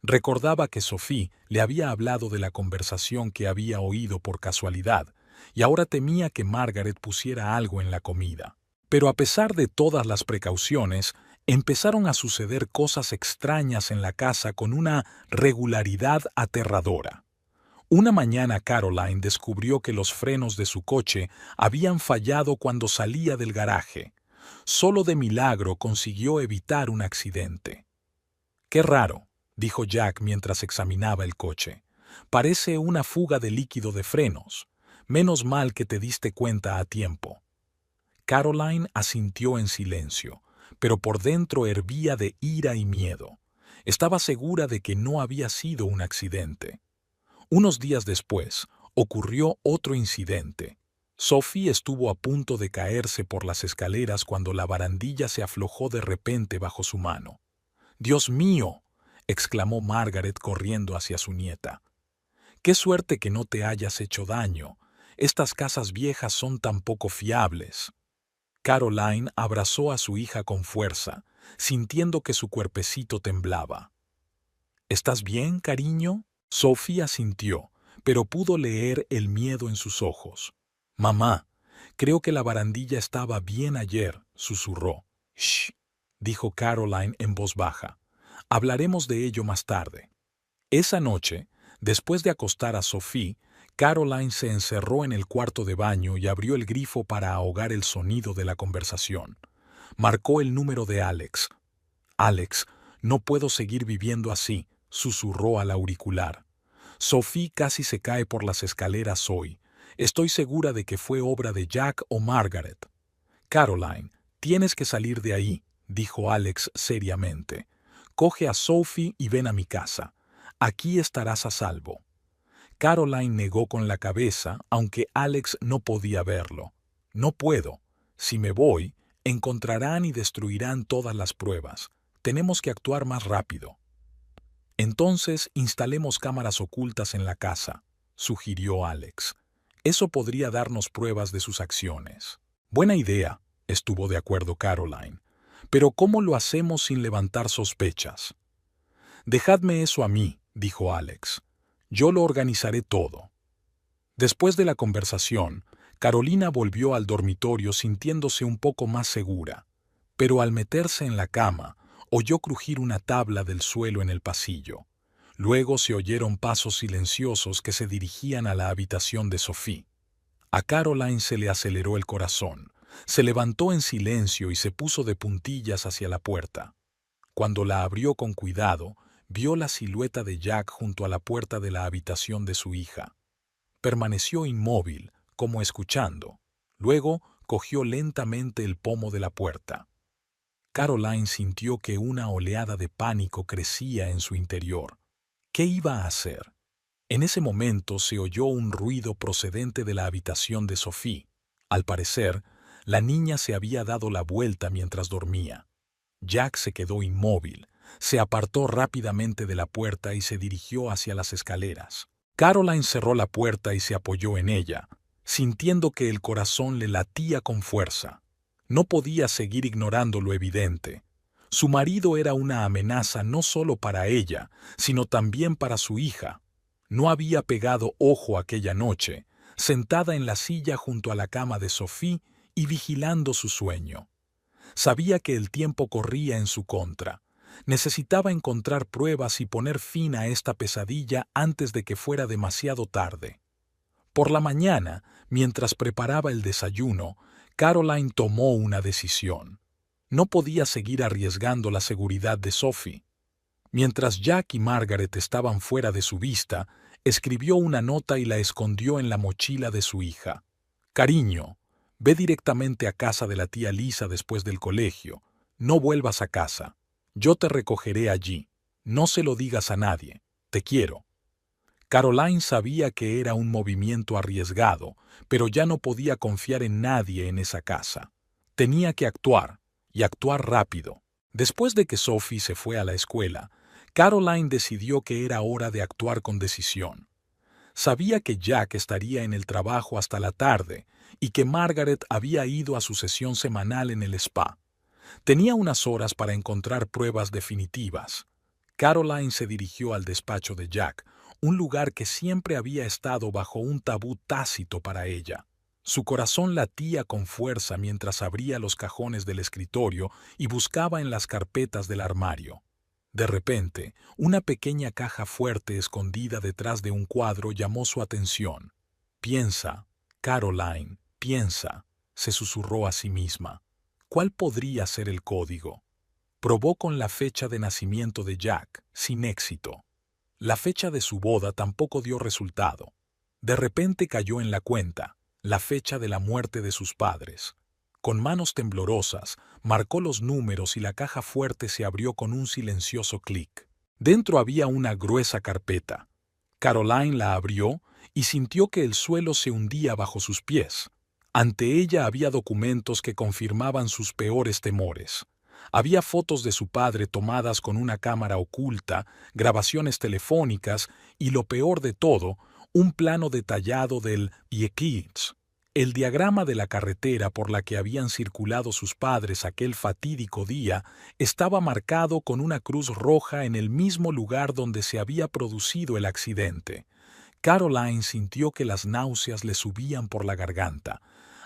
Recordaba que Sophie le había hablado de la conversación que había oído por casualidad, y ahora temía que Margaret pusiera algo en la comida. Pero a pesar de todas las precauciones, empezaron a suceder cosas extrañas en la casa con una regularidad aterradora. Una mañana Caroline descubrió que los frenos de su coche habían fallado cuando salía del garaje. Solo de milagro consiguió evitar un accidente. «Qué raro», dijo Jack mientras examinaba el coche. «Parece una fuga de líquido de frenos. Menos mal que te diste cuenta a tiempo». Caroline asintió en silencio, pero por dentro hervía de ira y miedo. Estaba segura de que no había sido un accidente. Unos días después, ocurrió otro incidente. Sophie estuvo a punto de caerse por las escaleras cuando la barandilla se aflojó de repente bajo su mano. «¡Dios mío!», exclamó Margaret corriendo hacia su nieta. «Qué suerte que no te hayas hecho daño. Estas casas viejas son tan poco fiables». Caroline abrazó a su hija con fuerza, sintiendo que su cuerpecito temblaba. «¿Estás bien, cariño?». Sophie asintió, pero pudo leer el miedo en sus ojos. «Mamá, creo que la barandilla estaba bien ayer», susurró. «Shh», dijo Caroline en voz baja. «Hablaremos de ello más tarde». Esa noche, después de acostar a Sophie, Caroline se encerró en el cuarto de baño y abrió el grifo para ahogar el sonido de la conversación. Marcó el número de Alex. «Alex, no puedo seguir viviendo así», susurró al auricular. «Sophie casi se cae por las escaleras hoy. Estoy segura de que fue obra de Jack o Margaret». «Caroline, tienes que salir de ahí», dijo Alex seriamente. «Coge a Sophie y ven a mi casa. Aquí estarás a salvo». Caroline negó con la cabeza, aunque Alex no podía verlo. «No puedo. Si me voy, encontrarán y destruirán todas las pruebas. Tenemos que actuar más rápido». «Entonces instalemos cámaras ocultas en la casa», sugirió Alex. «Eso podría darnos pruebas de sus acciones». «Buena idea», estuvo de acuerdo Caroline. Pero ¿cómo lo hacemos sin levantar sospechas? Dejadme eso a mí, dijo Alex. Yo lo organizaré todo. Después de la conversación, Carolina volvió al dormitorio sintiéndose un poco más segura, pero al meterse en la cama, oyó crujir una tabla del suelo en el pasillo. Luego se oyeron pasos silenciosos que se dirigían a la habitación de Sophie. A Caroline se le aceleró el corazón. Se levantó en silencio y se puso de puntillas hacia la puerta. Cuando la abrió con cuidado, vio la silueta de Jack junto a la puerta de la habitación de su hija. Permaneció inmóvil, como escuchando. Luego cogió lentamente el pomo de la puerta. Caroline sintió que una oleada de pánico crecía en su interior. ¿Qué iba a hacer? En ese momento se oyó un ruido procedente de la habitación de Sophie. Al parecer, la niña se había dado la vuelta mientras dormía. Jack se quedó inmóvil, se apartó rápidamente de la puerta y se dirigió hacia las escaleras. Caroline cerró la puerta y se apoyó en ella, sintiendo que el corazón le latía con fuerza. No podía seguir ignorando lo evidente. Su marido era una amenaza no solo para ella, sino también para su hija. No había pegado ojo aquella noche, sentada en la silla junto a la cama de Sophie y vigilando su sueño. Sabía que el tiempo corría en su contra. Necesitaba encontrar pruebas y poner fin a esta pesadilla antes de que fuera demasiado tarde. Por la mañana, mientras preparaba el desayuno, Caroline tomó una decisión. No podía seguir arriesgando la seguridad de Sophie. Mientras Jack y Margaret estaban fuera de su vista, escribió una nota y la escondió en la mochila de su hija. Cariño, ve directamente a casa de la tía Lisa después del colegio. No vuelvas a casa. Yo te recogeré allí. No se lo digas a nadie. Te quiero. Caroline sabía que era un movimiento arriesgado, pero ya no podía confiar en nadie en esa casa. Tenía que actuar, y actuar rápido. Después de que Sophie se fue a la escuela, Caroline decidió que era hora de actuar con decisión. Sabía que Jack estaría en el trabajo hasta la tarde y que Margaret había ido a su sesión semanal en el spa. Tenía unas horas para encontrar pruebas definitivas. Caroline se dirigió al despacho de Jack, un lugar que siempre había estado bajo un tabú tácito para ella. Su corazón latía con fuerza mientras abría los cajones del escritorio y buscaba en las carpetas del armario. De repente, una pequeña caja fuerte escondida detrás de un cuadro llamó su atención. «Piensa, Caroline, piensa», se susurró a sí misma. ¿Cuál podría ser el código? Probó con la fecha de nacimiento de Jack, sin éxito. La fecha de su boda tampoco dio resultado. De repente cayó en la cuenta, la fecha de la muerte de sus padres. Con manos temblorosas, marcó los números y la caja fuerte se abrió con un silencioso clic. Dentro había una gruesa carpeta. Caroline la abrió y sintió que el suelo se hundía bajo sus pies. Ante ella había documentos que confirmaban sus peores temores. Había fotos de su padre tomadas con una cámara oculta, grabaciones telefónicas y, lo peor de todo, un plano detallado del Yekids, el diagrama de la carretera por la que habían circulado sus padres aquel fatídico día. Estaba marcado con una cruz roja en el mismo lugar donde se había producido el accidente. Caroline sintió que las náuseas le subían por la garganta.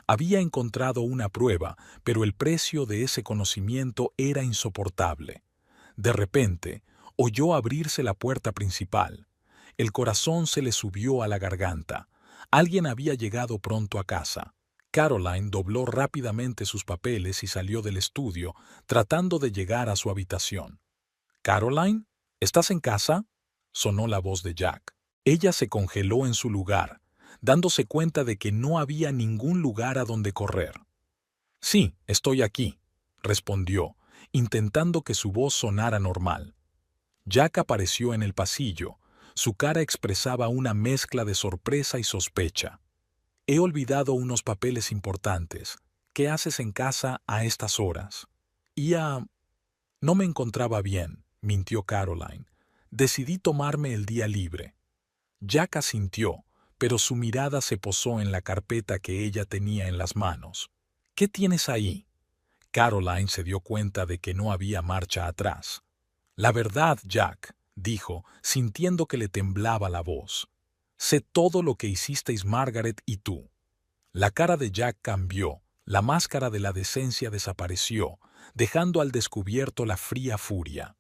Había encontrado una prueba, pero el precio de ese conocimiento era insoportable. De repente, oyó abrirse la puerta principal. El corazón se le subió a la garganta. Alguien había llegado pronto a casa. Caroline dobló rápidamente sus papeles y salió del estudio, tratando de llegar a su habitación. «Caroline, ¿estás en casa?», sonó la voz de Jack. Ella se congeló en su lugar, dándose cuenta de que no había ningún lugar a donde correr. «Sí, estoy aquí», respondió, intentando que su voz sonara normal. Jack apareció en el pasillo. Su cara expresaba una mezcla de sorpresa y sospecha. «He olvidado unos papeles importantes. ¿Qué haces en casa a estas horas?» No me encontraba bien», mintió Caroline. «Decidí tomarme el día libre». Jack asintió, pero su mirada se posó en la carpeta que ella tenía en las manos. «¿Qué tienes ahí?». Caroline se dio cuenta de que no había marcha atrás. La verdad, Jack, dijo, sintiendo que le temblaba la voz. Sé todo lo que hicisteis Margaret y tú. La cara de Jack cambió, la máscara de la decencia desapareció, dejando al descubierto la fría furia.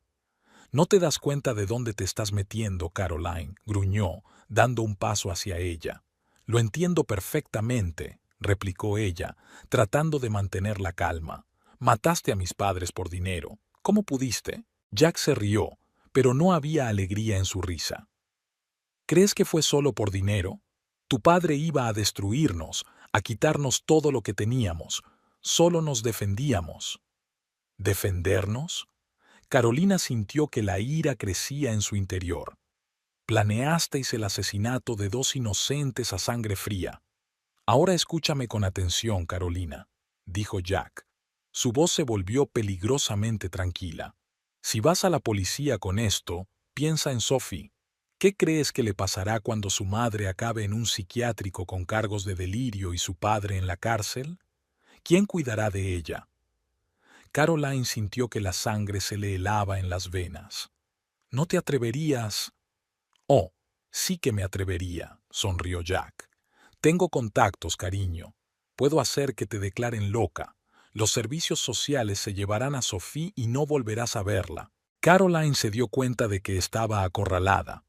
«No te das cuenta de dónde te estás metiendo, Caroline», gruñó, dando un paso hacia ella. «Lo entiendo perfectamente», replicó ella, tratando de mantener la calma. «Mataste a mis padres por dinero. ¿Cómo pudiste?» Jack se rió, pero no había alegría en su risa. «¿Crees que fue solo por dinero? Tu padre iba a destruirnos, a quitarnos todo lo que teníamos. Solo nos defendíamos». ¿Defendernos? Carolina sintió que la ira crecía en su interior. Planeasteis el asesinato de dos inocentes a sangre fría. Ahora escúchame con atención, Carolina, dijo Jack. Su voz se volvió peligrosamente tranquila. Si vas a la policía con esto, piensa en Sophie. ¿Qué crees que le pasará cuando su madre acabe en un psiquiátrico con cargos de delirio y su padre en la cárcel? ¿Quién cuidará de ella? Caroline sintió que la sangre se le helaba en las venas. «¿No te atreverías?» «Oh, sí que me atrevería», sonrió Jack. «Tengo contactos, cariño. Puedo hacer que te declaren loca. Los servicios sociales se llevarán a Sophie y no volverás a verla». Caroline se dio cuenta de que estaba acorralada.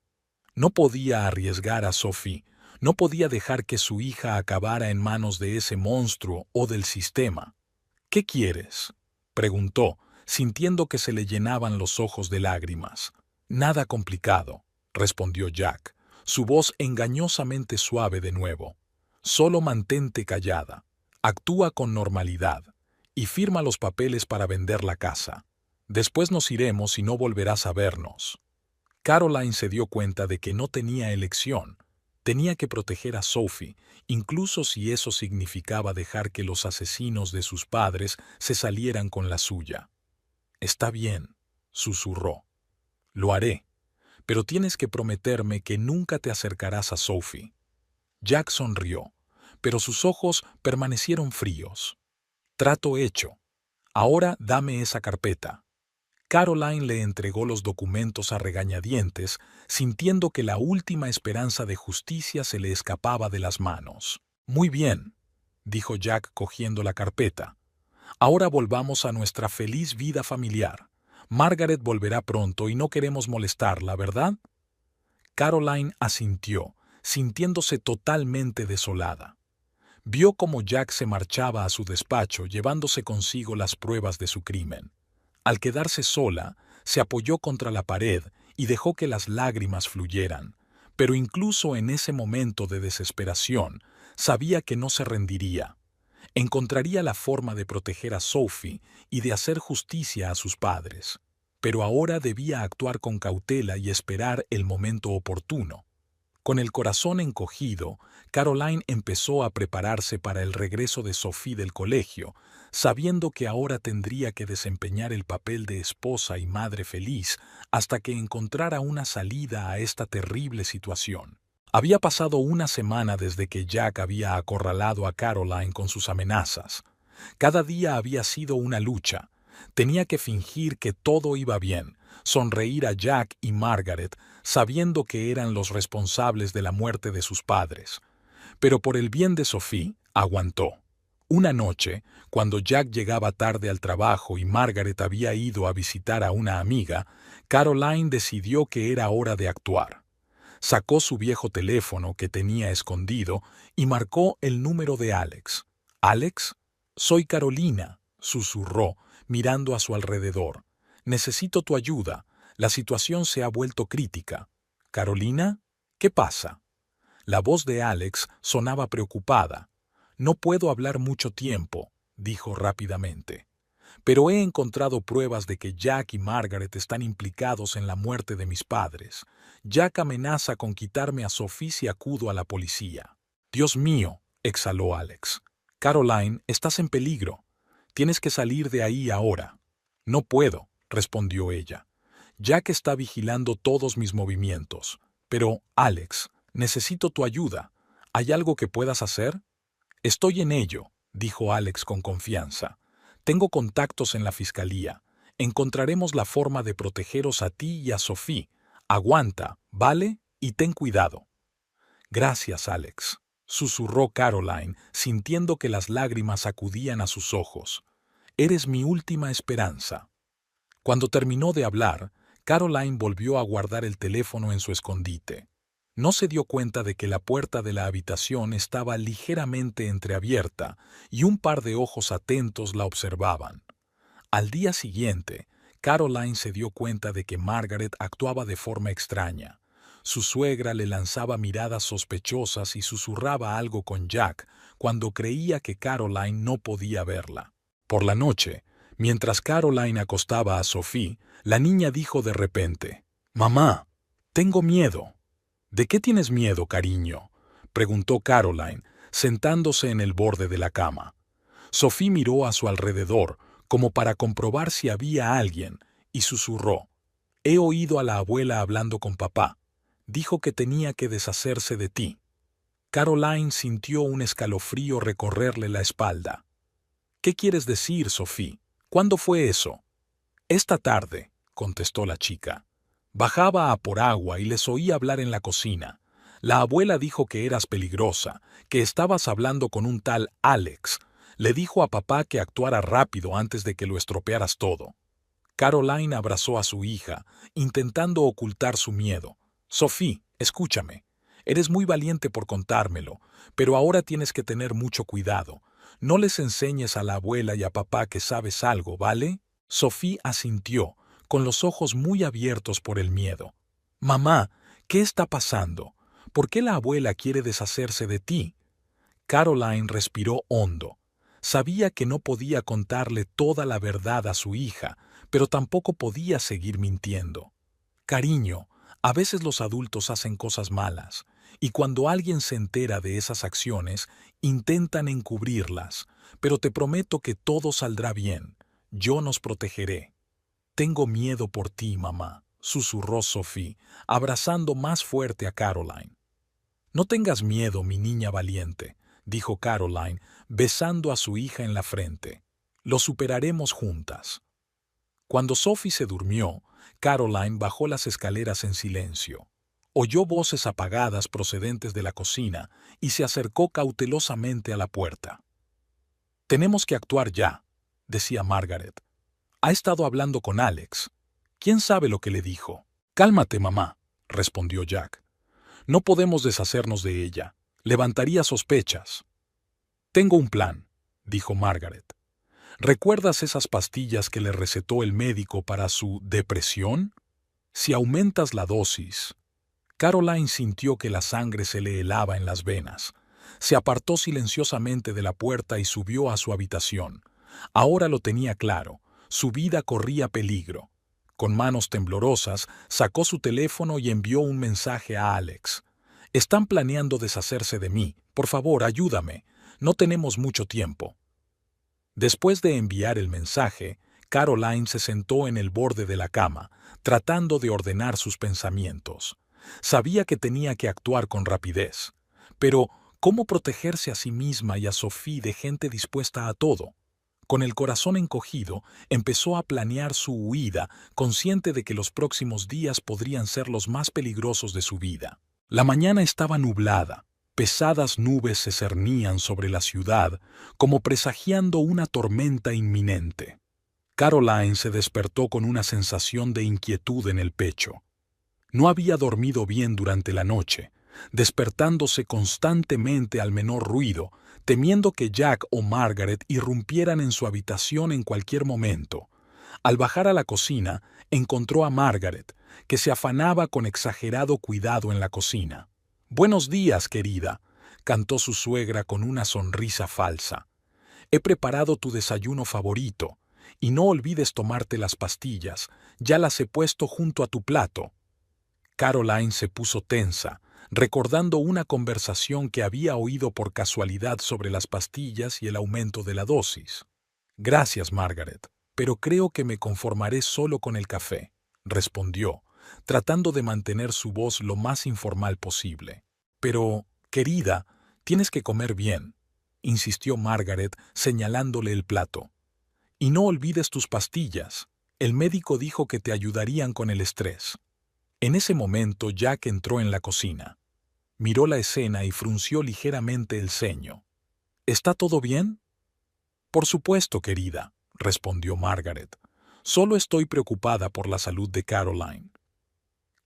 No podía arriesgar a Sophie, no podía dejar que su hija acabara en manos de ese monstruo o del sistema. «¿Qué quieres?», preguntó, sintiendo que se le llenaban los ojos de lágrimas. «Nada complicado», respondió Jack, su voz engañosamente suave de nuevo. «Solo mantente callada, actúa con normalidad y firma los papeles para vender la casa. Después nos iremos y no volverás a vernos». Caroline se dio cuenta de que no tenía elección. Tenía que proteger a Sophie, incluso si eso significaba dejar que los asesinos de sus padres se salieran con la suya. «Está bien», susurró. «Lo haré, pero tienes que prometerme que nunca te acercarás a Sophie». Jack sonrió, pero sus ojos permanecieron fríos. «Trato hecho. Ahora dame esa carpeta». Caroline le entregó los documentos a regañadientes, sintiendo que la última esperanza de justicia se le escapaba de las manos. «Muy bien», dijo Jack cogiendo la carpeta. «Ahora volvamos a nuestra feliz vida familiar. Margaret volverá pronto y no queremos molestarla, ¿verdad?» Caroline asintió, sintiéndose totalmente desolada. Vio cómo Jack se marchaba a su despacho llevándose consigo las pruebas de su crimen. Al quedarse sola, se apoyó contra la pared y dejó que las lágrimas fluyeran, pero incluso en ese momento de desesperación, sabía que no se rendiría. Encontraría la forma de proteger a Sophie y de hacer justicia a sus padres, pero ahora debía actuar con cautela y esperar el momento oportuno. Con el corazón encogido, Caroline empezó a prepararse para el regreso de Sophie del colegio, sabiendo que ahora tendría que desempeñar el papel de esposa y madre feliz hasta que encontrara una salida a esta terrible situación. Había pasado una semana desde que Jack había acorralado a Caroline con sus amenazas. Cada día había sido una lucha. Tenía que fingir que todo iba bien, sonreír a Jack y Margaret, sabiendo que eran los responsables de la muerte de sus padres. Pero por el bien de Sophie, aguantó. Una noche, cuando Jack llegaba tarde al trabajo y Margaret había ido a visitar a una amiga, Caroline decidió que era hora de actuar. Sacó su viejo teléfono que tenía escondido y marcó el número de Alex. «¿Alex? Soy Carolina», susurró, mirando a su alrededor. «Necesito tu ayuda. La situación se ha vuelto crítica». «¿Carolina? ¿Qué pasa?» La voz de Alex sonaba preocupada. «No puedo hablar mucho tiempo», dijo rápidamente. «Pero he encontrado pruebas de que Jack y Margaret están implicados en la muerte de mis padres. Jack amenaza con quitarme a Sophie si acudo a la policía». «Dios mío», exhaló Alex. «Caroline, estás en peligro. Tienes que salir de ahí ahora». «No puedo», respondió ella. «Jack está vigilando todos mis movimientos. Pero, Alex, necesito tu ayuda. ¿Hay algo que puedas hacer?» «Estoy en ello», dijo Alex con confianza. Tengo contactos en la fiscalía. Encontraremos la forma de protegeros a ti y a Sophie. Aguanta, ¿vale? Y ten cuidado. Gracias, Alex, susurró Caroline, sintiendo que las lágrimas acudían a sus ojos. Eres mi última esperanza. Cuando terminó de hablar, Caroline volvió a guardar el teléfono en su escondite. No se dio cuenta de que la puerta de la habitación estaba ligeramente entreabierta y un par de ojos atentos la observaban. Al día siguiente, Caroline se dio cuenta de que Margaret actuaba de forma extraña. Su suegra le lanzaba miradas sospechosas y susurraba algo con Jack cuando creía que Caroline no podía verla. Por la noche, mientras Caroline acostaba a Sophie, la niña dijo de repente: «Mamá, tengo miedo». «¿De qué tienes miedo, cariño?», preguntó Caroline, sentándose en el borde de la cama. Sophie miró a su alrededor, como para comprobar si había alguien, y susurró: «He oído a la abuela hablando con papá. Dijo que tenía que deshacerse de ti». Caroline sintió un escalofrío recorrerle la espalda. «¿Qué quieres decir, Sophie? ¿Cuándo fue eso?» «Esta tarde», contestó la chica. «Bajaba a por agua y les oí hablar en la cocina. La abuela dijo que eras peligrosa, que estabas hablando con un tal Alex. Le dijo a papá que actuara rápido antes de que lo estropearas todo». Caroline abrazó a su hija, intentando ocultar su miedo. «Sophie, escúchame. Eres muy valiente por contármelo, pero ahora tienes que tener mucho cuidado. No les enseñes a la abuela y a papá que sabes algo, ¿vale?» Sophie asintió, con los ojos muy abiertos por el miedo. «Mamá, ¿qué está pasando? ¿Por qué la abuela quiere deshacerse de ti?» Caroline respiró hondo. Sabía que no podía contarle toda la verdad a su hija, pero tampoco podía seguir mintiendo. «Cariño, a veces los adultos hacen cosas malas, y cuando alguien se entera de esas acciones, intentan encubrirlas, pero te prometo que todo saldrá bien. Yo nos protegeré». «Tengo miedo por ti, mamá», susurró Sophie, abrazando más fuerte a Caroline. «No tengas miedo, mi niña valiente», dijo Caroline, besando a su hija en la frente. «Lo superaremos juntas». Cuando Sophie se durmió, Caroline bajó las escaleras en silencio. Oyó voces apagadas procedentes de la cocina y se acercó cautelosamente a la puerta. «Tenemos que actuar ya», decía Margaret. «Ha estado hablando con Alex. ¿Quién sabe lo que le dijo?» «Cálmate, mamá», respondió Jack. «No podemos deshacernos de ella. Levantaría sospechas». «Tengo un plan», dijo Margaret. «¿Recuerdas esas pastillas que le recetó el médico para su depresión? Si aumentas la dosis...» Caroline sintió que la sangre se le helaba en las venas. Se apartó silenciosamente de la puerta y subió a su habitación. Ahora lo tenía claro. Su vida corría peligro. Con manos temblorosas, sacó su teléfono y envió un mensaje a Alex. «Están planeando deshacerse de mí. Por favor, ayúdame. No tenemos mucho tiempo». Después de enviar el mensaje, Caroline se sentó en el borde de la cama, tratando de ordenar sus pensamientos. Sabía que tenía que actuar con rapidez. Pero, ¿cómo protegerse a sí misma y a Sophie de gente dispuesta a todo? Con el corazón encogido, empezó a planear su huida, consciente de que los próximos días podrían ser los más peligrosos de su vida. La mañana estaba nublada. Pesadas nubes se cernían sobre la ciudad, como presagiando una tormenta inminente. Caroline se despertó con una sensación de inquietud en el pecho. No había dormido bien durante la noche, despertándose constantemente al menor ruido, temiendo que Jack o Margaret irrumpieran en su habitación en cualquier momento. Al bajar a la cocina, encontró a Margaret, que se afanaba con exagerado cuidado en la cocina. «Buenos días, querida», cantó su suegra con una sonrisa falsa. «He preparado tu desayuno favorito, y no olvides tomarte las pastillas, ya las he puesto junto a tu plato». Caroline se puso tensa, recordando una conversación que había oído por casualidad sobre las pastillas y el aumento de la dosis. «Gracias, Margaret, pero creo que me conformaré solo con el café», respondió, tratando de mantener su voz lo más informal posible. «Pero, querida, tienes que comer bien», insistió Margaret, señalándole el plato. Y no olvides tus pastillas. El médico dijo que te ayudarían con el estrés. En ese momento Jack entró en la cocina. Miró la escena y frunció ligeramente el ceño. ¿Está todo bien? Por supuesto, querida, respondió Margaret. Solo estoy preocupada por la salud de Caroline.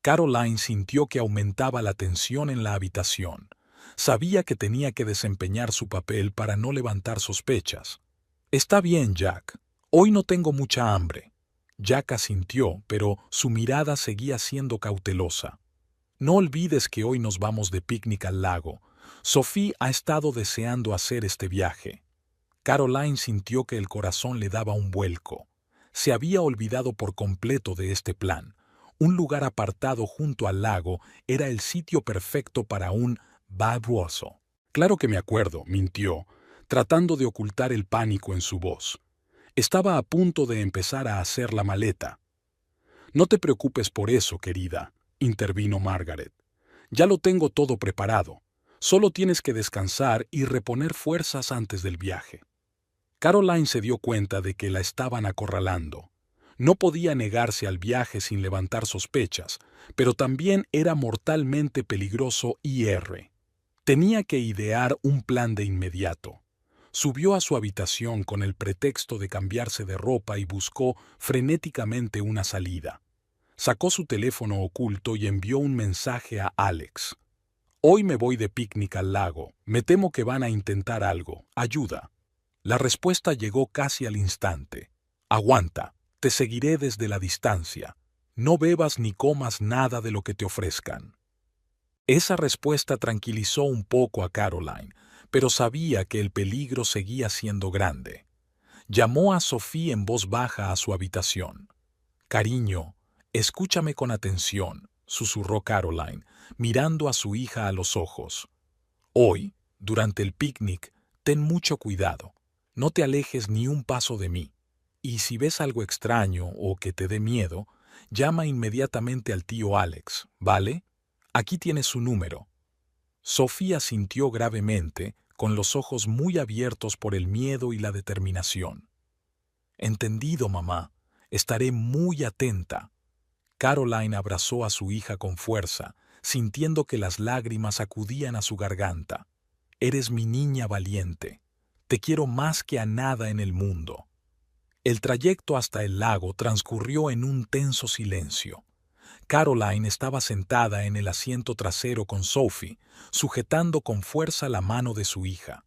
Caroline sintió que aumentaba la tensión en la habitación. Sabía que tenía que desempeñar su papel para no levantar sospechas. Está bien, Jack. Hoy no tengo mucha hambre. Jack asintió, pero su mirada seguía siendo cautelosa. No olvides que hoy nos vamos de picnic al lago. Sophie ha estado deseando hacer este viaje. Caroline sintió que el corazón le daba un vuelco. Se había olvidado por completo de este plan. Un lugar apartado junto al lago era el sitio perfecto para un babuoso. Claro que me acuerdo, mintió, tratando de ocultar el pánico en su voz. Estaba a punto de empezar a hacer la maleta. No te preocupes por eso, querida, intervino Margaret. Ya lo tengo todo preparado. Solo tienes que descansar y reponer fuerzas antes del viaje. Caroline se dio cuenta de que la estaban acorralando. No podía negarse al viaje sin levantar sospechas, pero también era mortalmente peligroso IR. Tenía que idear un plan de inmediato. Subió a su habitación con el pretexto de cambiarse de ropa y buscó frenéticamente una salida. Sacó su teléfono oculto y envió un mensaje a Alex. Hoy me voy de picnic al lago. Me temo que van a intentar algo. Ayuda. La respuesta llegó casi al instante. Aguanta. Te seguiré desde la distancia. No bebas ni comas nada de lo que te ofrezcan. Esa respuesta tranquilizó un poco a Caroline, pero sabía que el peligro seguía siendo grande. Llamó a Sophie en voz baja a su habitación. Cariño, escúchame con atención, susurró Caroline, mirando a su hija a los ojos. Hoy, durante el picnic, ten mucho cuidado. No te alejes ni un paso de mí. Y si ves algo extraño o que te dé miedo, llama inmediatamente al tío Alex, ¿vale? Aquí tienes su número. Sofía sintió gravemente, con los ojos muy abiertos por el miedo y la determinación. Entendido, mamá. Estaré muy atenta. Caroline abrazó a su hija con fuerza, sintiendo que las lágrimas acudían a su garganta. Eres mi niña valiente. Te quiero más que a nada en el mundo. El trayecto hasta el lago transcurrió en un tenso silencio. Caroline estaba sentada en el asiento trasero con Sophie, sujetando con fuerza la mano de su hija.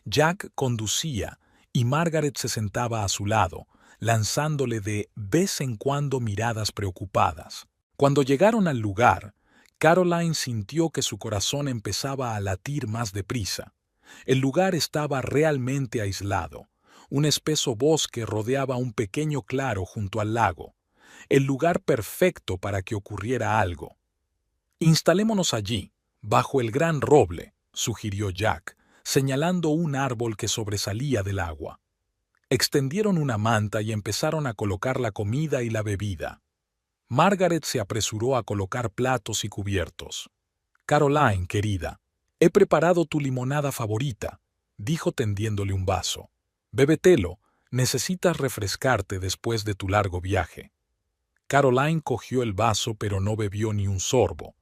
Jack conducía y Margaret se sentaba a su lado, lanzándole de vez en cuando miradas preocupadas. Cuando llegaron al lugar, Caroline sintió que su corazón empezaba a latir más deprisa. El lugar estaba realmente aislado. Un espeso bosque rodeaba un pequeño claro junto al lago. El lugar perfecto para que ocurriera algo. Instalémonos allí, bajo el gran roble, sugirió Jack, señalando un árbol que sobresalía del agua. Extendieron una manta y empezaron a colocar la comida y la bebida. Margaret se apresuró a colocar platos y cubiertos. Caroline, querida, he preparado tu limonada favorita, dijo tendiéndole un vaso. Bébetelo, necesitas refrescarte después de tu largo viaje. Caroline cogió el vaso pero no bebió ni un sorbo.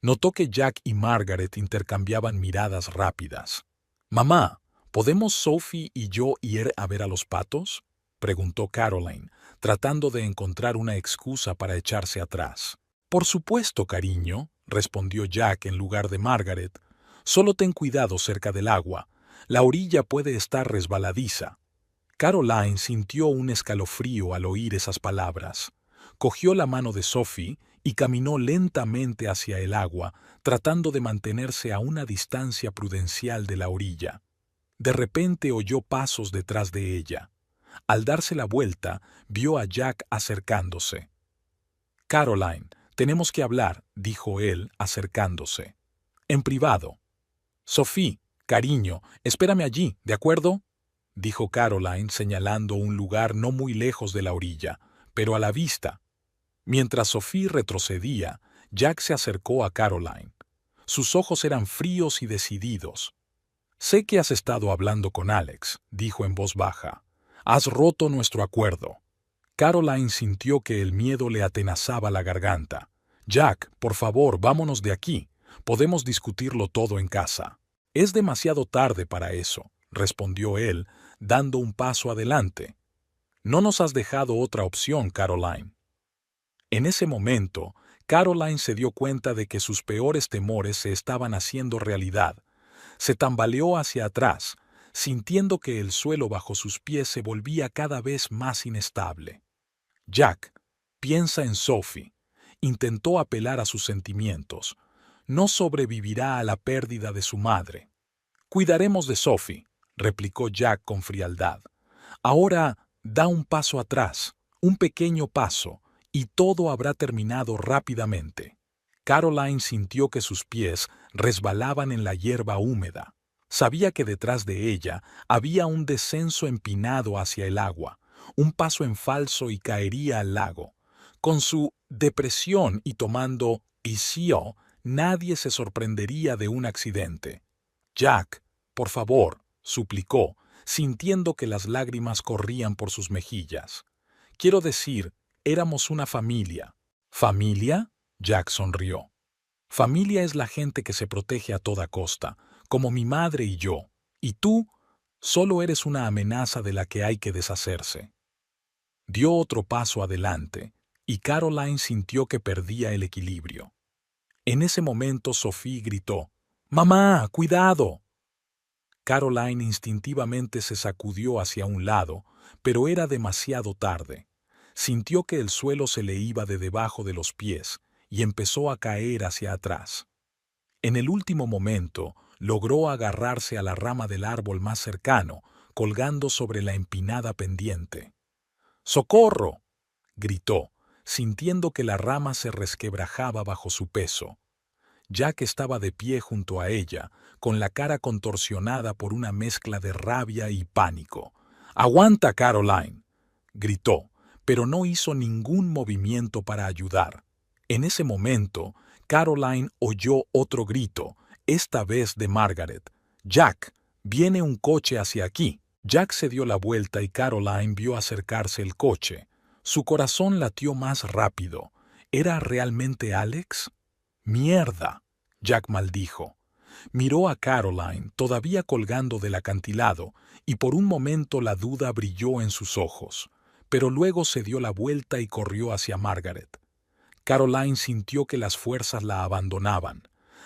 Notó que Jack y Margaret intercambiaban miradas rápidas. «Mamá, ¿podemos Sophie y yo ir a ver a los patos?», preguntó Caroline, tratando de encontrar una excusa para echarse atrás. «Por supuesto, cariño», respondió Jack en lugar de Margaret. «Solo ten cuidado cerca del agua. La orilla puede estar resbaladiza». Caroline sintió un escalofrío al oír esas palabras. Cogió la mano de Sophie y caminó lentamente hacia el agua, tratando de mantenerse a una distancia prudencial de la orilla. De repente oyó pasos detrás de ella. Al darse la vuelta, vio a Jack acercándose. «Caroline, tenemos que hablar», dijo él, acercándose. «En privado». «Sophie, cariño, espérame allí, ¿de acuerdo?», dijo Caroline señalando un lugar no muy lejos de la orilla, pero a la vista. Mientras Sophie retrocedía, Jack se acercó a Caroline. Sus ojos eran fríos y decididos. «Sé que has estado hablando con Alex», dijo en voz baja. Has roto nuestro acuerdo. Caroline sintió que el miedo le atenazaba la garganta. Jack, por favor, vámonos de aquí. Podemos discutirlo todo en casa. Es demasiado tarde para eso, respondió él, dando un paso adelante. No nos has dejado otra opción, Caroline. En ese momento, Caroline se dio cuenta de que sus peores temores se estaban haciendo realidad. Se tambaleó hacia atrás, sintiendo que el suelo bajo sus pies se volvía cada vez más inestable. Jack, piensa en Sophie. Intentó apelar a sus sentimientos. No sobrevivirá a la pérdida de su madre. Cuidaremos de Sophie, replicó Jack con frialdad. Ahora da un paso atrás, un pequeño paso, y todo habrá terminado rápidamente. Caroline sintió que sus pies resbalaban en la hierba húmeda. Sabía que detrás de ella había un descenso empinado hacia el agua. Un paso en falso y caería al lago. Con su depresión y tomando isio, nadie se sorprendería de un accidente. Jack, por favor, suplicó, sintiendo que las lágrimas corrían por sus mejillas. Quiero decir, éramos una familia. ¿Familia? Jack sonrió. Familia es la gente que se protege a toda costa, como mi madre y yo. Y tú, solo eres una amenaza de la que hay que deshacerse. Dio otro paso adelante, y Caroline sintió que perdía el equilibrio. En ese momento Sophie gritó, «¡Mamá, cuidado!». Caroline instintivamente se sacudió hacia un lado, pero era demasiado tarde. Sintió que el suelo se le iba de debajo de los pies y empezó a caer hacia atrás. En el último momento, logró agarrarse a la rama del árbol más cercano, colgando sobre la empinada pendiente. «¡Socorro!», gritó, sintiendo que la rama se resquebrajaba bajo su peso. Jack estaba de pie junto a ella, con la cara contorsionada por una mezcla de rabia y pánico. «¡Aguanta, Caroline!», gritó, pero no hizo ningún movimiento para ayudar. En ese momento, Caroline oyó otro grito, esta vez de Margaret. «Jack, viene un coche hacia aquí». Jack se dio la vuelta y Caroline vio acercarse el coche. Su corazón latió más rápido. ¿Era realmente Alex? «¡Mierda!», Jack maldijo. Miró a Caroline, todavía colgando del acantilado, y por un momento la duda brilló en sus ojos. Pero luego se dio la vuelta y corrió hacia Margaret. Caroline sintió que las fuerzas la abandonaban.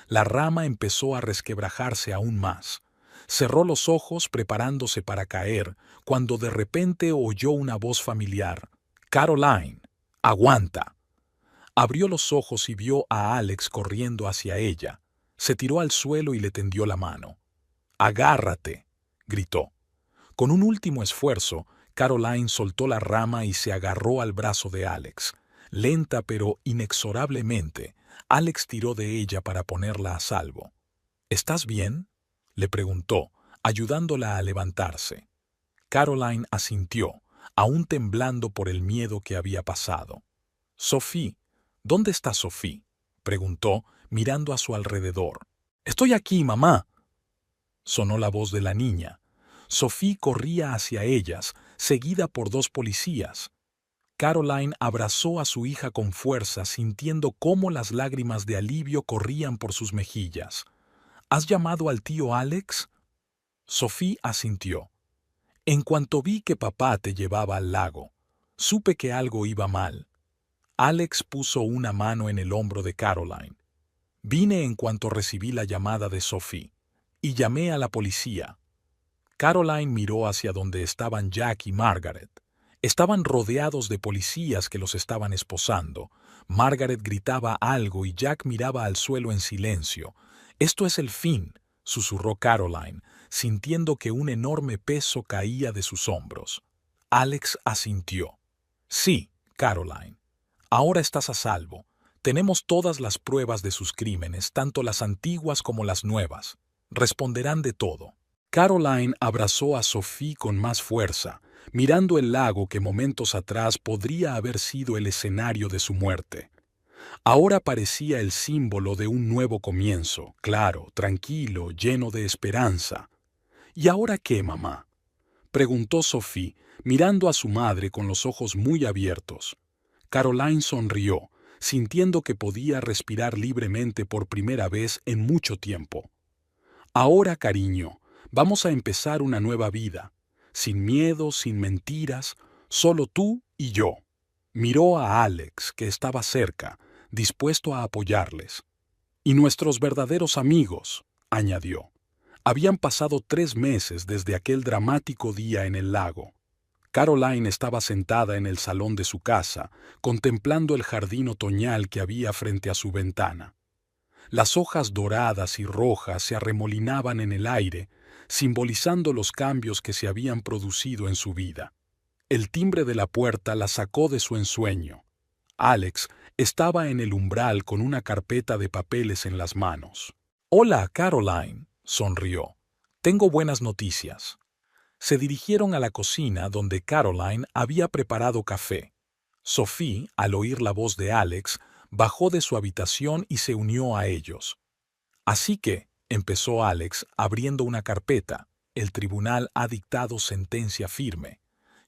La rama empezó a resquebrajarse aún más. Cerró los ojos preparándose para caer, cuando de repente oyó una voz familiar. «Caroline, aguanta». Abrió los ojos y vio a Alex corriendo hacia ella. Se tiró al suelo y le tendió la mano. «Agárrate», gritó. Con un último esfuerzo, Caroline soltó la rama y se agarró al brazo de Alex. Lenta pero inexorablemente, Alex tiró de ella para ponerla a salvo. «¿Estás bien?», le preguntó, ayudándola a levantarse. Caroline asintió, aún temblando por el miedo que había pasado. «Sophie, ¿dónde está Sophie?», preguntó, mirando a su alrededor. «Estoy aquí, mamá», sonó la voz de la niña. Sophie corría hacia ellas, seguida por dos policías. Caroline abrazó a su hija con fuerza, sintiendo cómo las lágrimas de alivio corrían por sus mejillas. «¿Has llamado al tío Alex?». Sophie asintió. «En cuanto vi que papá te llevaba al lago, supe que algo iba mal». Alex puso una mano en el hombro de Caroline. «Vine en cuanto recibí la llamada de Sophie, y llamé a la policía». Caroline miró hacia donde estaban Jack y Margaret. Estaban rodeados de policías que los estaban esposando. Margaret gritaba algo y Jack miraba al suelo en silencio. «Esto es el fin», susurró Caroline, sintiendo que un enorme peso caía de sus hombros. Alex asintió. «Sí, Caroline. Ahora estás a salvo. Tenemos todas las pruebas de sus crímenes, tanto las antiguas como las nuevas. Responderán de todo». Caroline abrazó a Sophie con más fuerza, mirando el lago que momentos atrás podría haber sido el escenario de su muerte. Ahora parecía el símbolo de un nuevo comienzo, claro, tranquilo, lleno de esperanza. «¿Y ahora qué, mamá?». Preguntó Sophie, mirando a su madre con los ojos muy abiertos. Caroline sonrió, sintiendo que podía respirar libremente por primera vez en mucho tiempo. Ahora, cariño, vamos a empezar una nueva vida, sin miedo, sin mentiras, solo tú y yo. Miró a Alex, que estaba cerca, dispuesto a apoyarles. Y nuestros verdaderos amigos, añadió. Habían pasado 3 meses desde aquel dramático día en el lago. Caroline estaba sentada en el salón de su casa, contemplando el jardín otoñal que había frente a su ventana. Las hojas doradas y rojas se arremolinaban en el aire, simbolizando los cambios que se habían producido en su vida. El timbre de la puerta la sacó de su ensueño. Alex estaba en el umbral con una carpeta de papeles en las manos. «Hola, Caroline», sonrió. «Tengo buenas noticias». Se dirigieron a la cocina donde Caroline había preparado café. Sophie, al oír la voz de Alex, bajó de su habitación y se unió a ellos. «Así que», empezó Alex, abriendo una carpeta, «el tribunal ha dictado sentencia firme.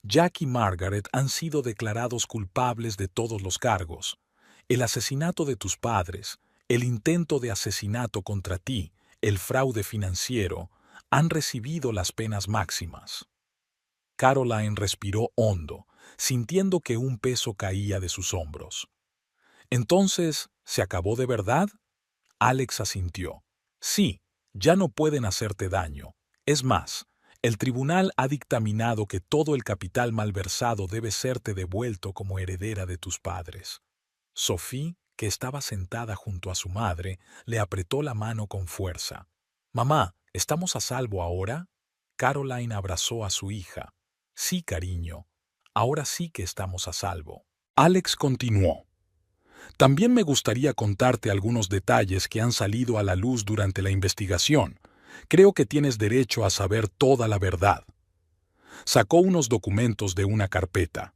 Jack y Margaret han sido declarados culpables de todos los cargos. El asesinato de tus padres, el intento de asesinato contra ti, el fraude financiero, han recibido las penas máximas». Caroline respiró hondo, sintiendo que un peso caía de sus hombros. «¿Entonces, se acabó de verdad?» Alex asintió. «Sí, ya no pueden hacerte daño. Es más, el tribunal ha dictaminado que todo el capital malversado debe serte devuelto como heredera de tus padres». Sophie, que estaba sentada junto a su madre, le apretó la mano con fuerza. «Mamá, ¿estamos a salvo ahora?» Caroline abrazó a su hija. «Sí, cariño, ahora sí que estamos a salvo». Alex continuó. «También me gustaría contarte algunos detalles que han salido a la luz durante la investigación. Creo que tienes derecho a saber toda la verdad». Sacó unos documentos de una carpeta.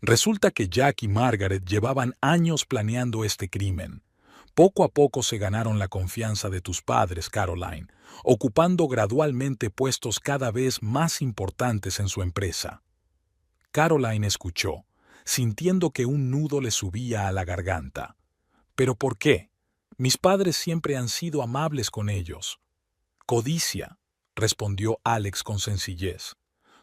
Resulta que Jack y Margaret llevaban años planeando este crimen. Poco a poco se ganaron la confianza de tus padres, Caroline, ocupando gradualmente puestos cada vez más importantes en su empresa. Caroline escuchó, sintiendo que un nudo le subía a la garganta. ¿Pero por qué? Mis padres siempre han sido amables con ellos. Codicia, respondió Alex con sencillez.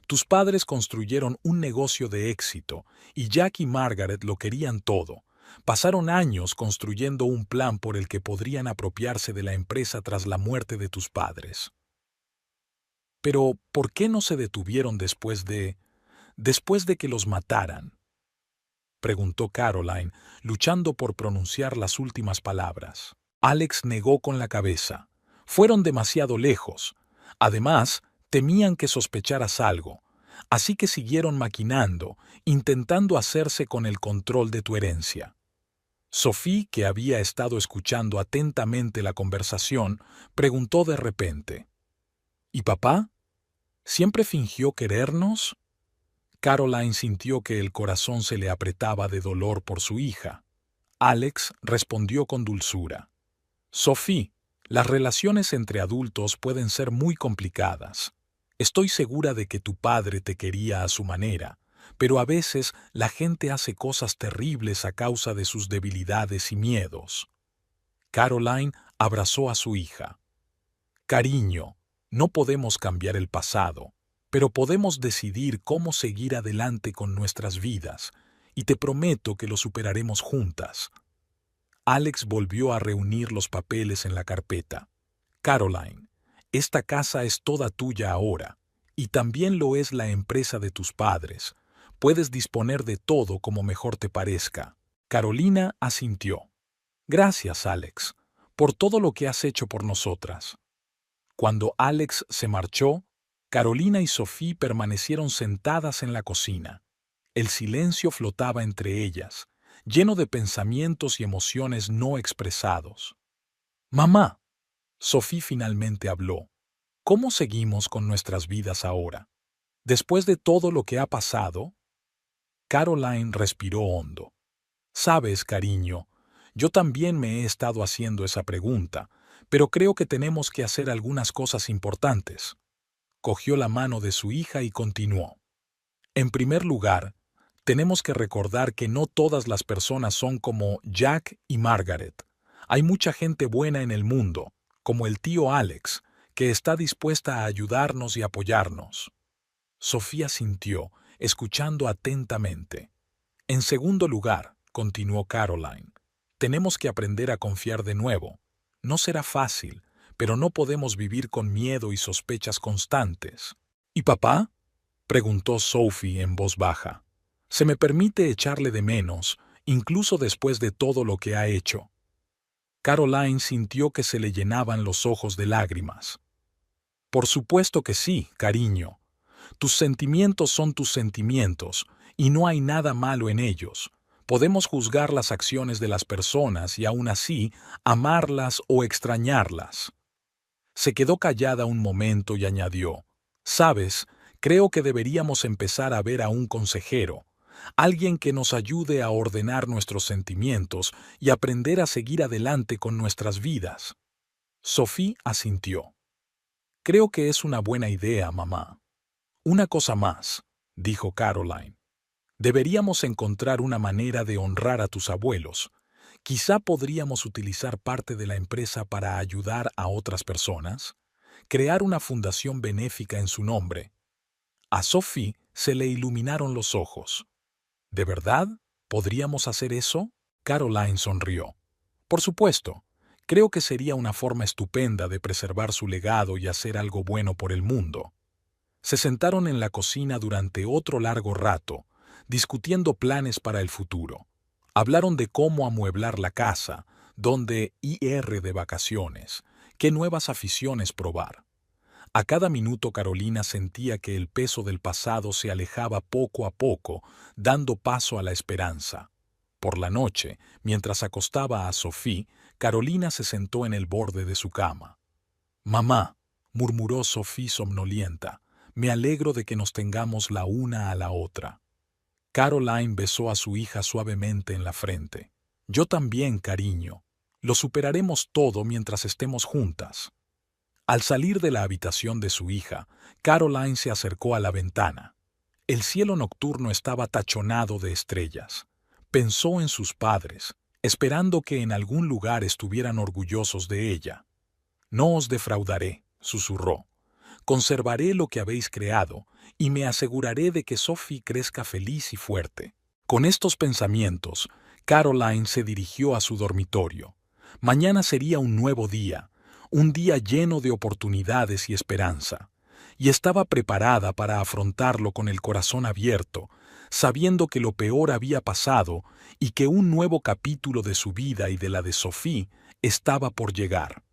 Tus padres construyeron un negocio de éxito y Jack y Margaret lo querían todo. Pasaron años construyendo un plan por el que podrían apropiarse de la empresa tras la muerte de tus padres. Pero, ¿por qué no se detuvieron después de que los mataran?, preguntó Caroline, luchando por pronunciar las últimas palabras. Alex negó con la cabeza. Fueron demasiado lejos. Además, temían que sospecharas algo, así que siguieron maquinando, intentando hacerse con el control de tu herencia. Sophie, que había estado escuchando atentamente la conversación, preguntó de repente. ¿Y papá? ¿Siempre fingió querernos? Caroline sintió que el corazón se le apretaba de dolor por su hija. Alex respondió con dulzura. Sophie, las relaciones entre adultos pueden ser muy complicadas. Estoy segura de que tu padre te quería a su manera, pero a veces la gente hace cosas terribles a causa de sus debilidades y miedos. Caroline abrazó a su hija. Cariño, no podemos cambiar el pasado, pero podemos decidir cómo seguir adelante con nuestras vidas, y te prometo que lo superaremos juntas. Alex volvió a reunir los papeles en la carpeta. Caroline, esta casa es toda tuya ahora, y también lo es la empresa de tus padres. Puedes disponer de todo como mejor te parezca. Carolina asintió. Gracias, Alex, por todo lo que has hecho por nosotras. Cuando Alex se marchó, Carolina y Sophie permanecieron sentadas en la cocina. El silencio flotaba entre ellas, lleno de pensamientos y emociones no expresados. «Mamá», Sophie finalmente habló, «¿cómo seguimos con nuestras vidas ahora? Después de todo lo que ha pasado». Caroline respiró hondo. «Sabes, cariño, yo también me he estado haciendo esa pregunta, pero creo que tenemos que hacer algunas cosas importantes». cogió la mano de su hija y continuó. En primer lugar, tenemos que recordar que no todas las personas son como Jack y Margaret. Hay mucha gente buena en el mundo, como el tío Alex, que está dispuesta a ayudarnos y apoyarnos. Sofía sintió, escuchando atentamente. En segundo lugar, continuó Caroline, tenemos que aprender a confiar de nuevo. No será fácil, pero no podemos vivir con miedo y sospechas constantes. ¿Y papá?, preguntó Sophie en voz baja. Se me permite echarle de menos, incluso después de todo lo que ha hecho. Caroline sintió que se le llenaban los ojos de lágrimas. Por supuesto que sí, cariño. Tus sentimientos son tus sentimientos, y no hay nada malo en ellos. Podemos juzgar las acciones de las personas y aún así amarlas o extrañarlas. Se quedó callada un momento y añadió, «Sabes, creo que deberíamos empezar a ver a un consejero, alguien que nos ayude a ordenar nuestros sentimientos y aprender a seguir adelante con nuestras vidas». Sophie asintió. «Creo que es una buena idea, mamá». «Una cosa más», dijo Caroline. «Deberíamos encontrar una manera de honrar a tus abuelos. Quizá podríamos utilizar parte de la empresa para ayudar a otras personas. Crear una fundación benéfica en su nombre». A Sophie se le iluminaron los ojos. «¿De verdad? ¿Podríamos hacer eso?». Caroline sonrió. «Por supuesto. Creo que sería una forma estupenda de preservar su legado y hacer algo bueno por el mundo». Se sentaron en la cocina durante otro largo rato, discutiendo planes para el futuro. Hablaron de cómo amueblar la casa, dónde ir de vacaciones, qué nuevas aficiones probar. A cada minuto Carolina sentía que el peso del pasado se alejaba poco a poco, dando paso a la esperanza. Por la noche, mientras acostaba a Sophie, Carolina se sentó en el borde de su cama. «Mamá», murmuró Sophie somnolienta, «me alegro de que nos tengamos la una a la otra». Caroline besó a su hija suavemente en la frente. «Yo también, cariño. Lo superaremos todo mientras estemos juntas». Al salir de la habitación de su hija, Caroline se acercó a la ventana. El cielo nocturno estaba tachonado de estrellas. Pensó en sus padres, esperando que en algún lugar estuvieran orgullosos de ella. «No os defraudaré», susurró. «Conservaré lo que habéis creado y me aseguraré de que Sophie crezca feliz y fuerte». Con estos pensamientos, Caroline se dirigió a su dormitorio. Mañana sería un nuevo día, un día lleno de oportunidades y esperanza, y estaba preparada para afrontarlo con el corazón abierto, sabiendo que lo peor había pasado y que un nuevo capítulo de su vida y de la de Sophie estaba por llegar.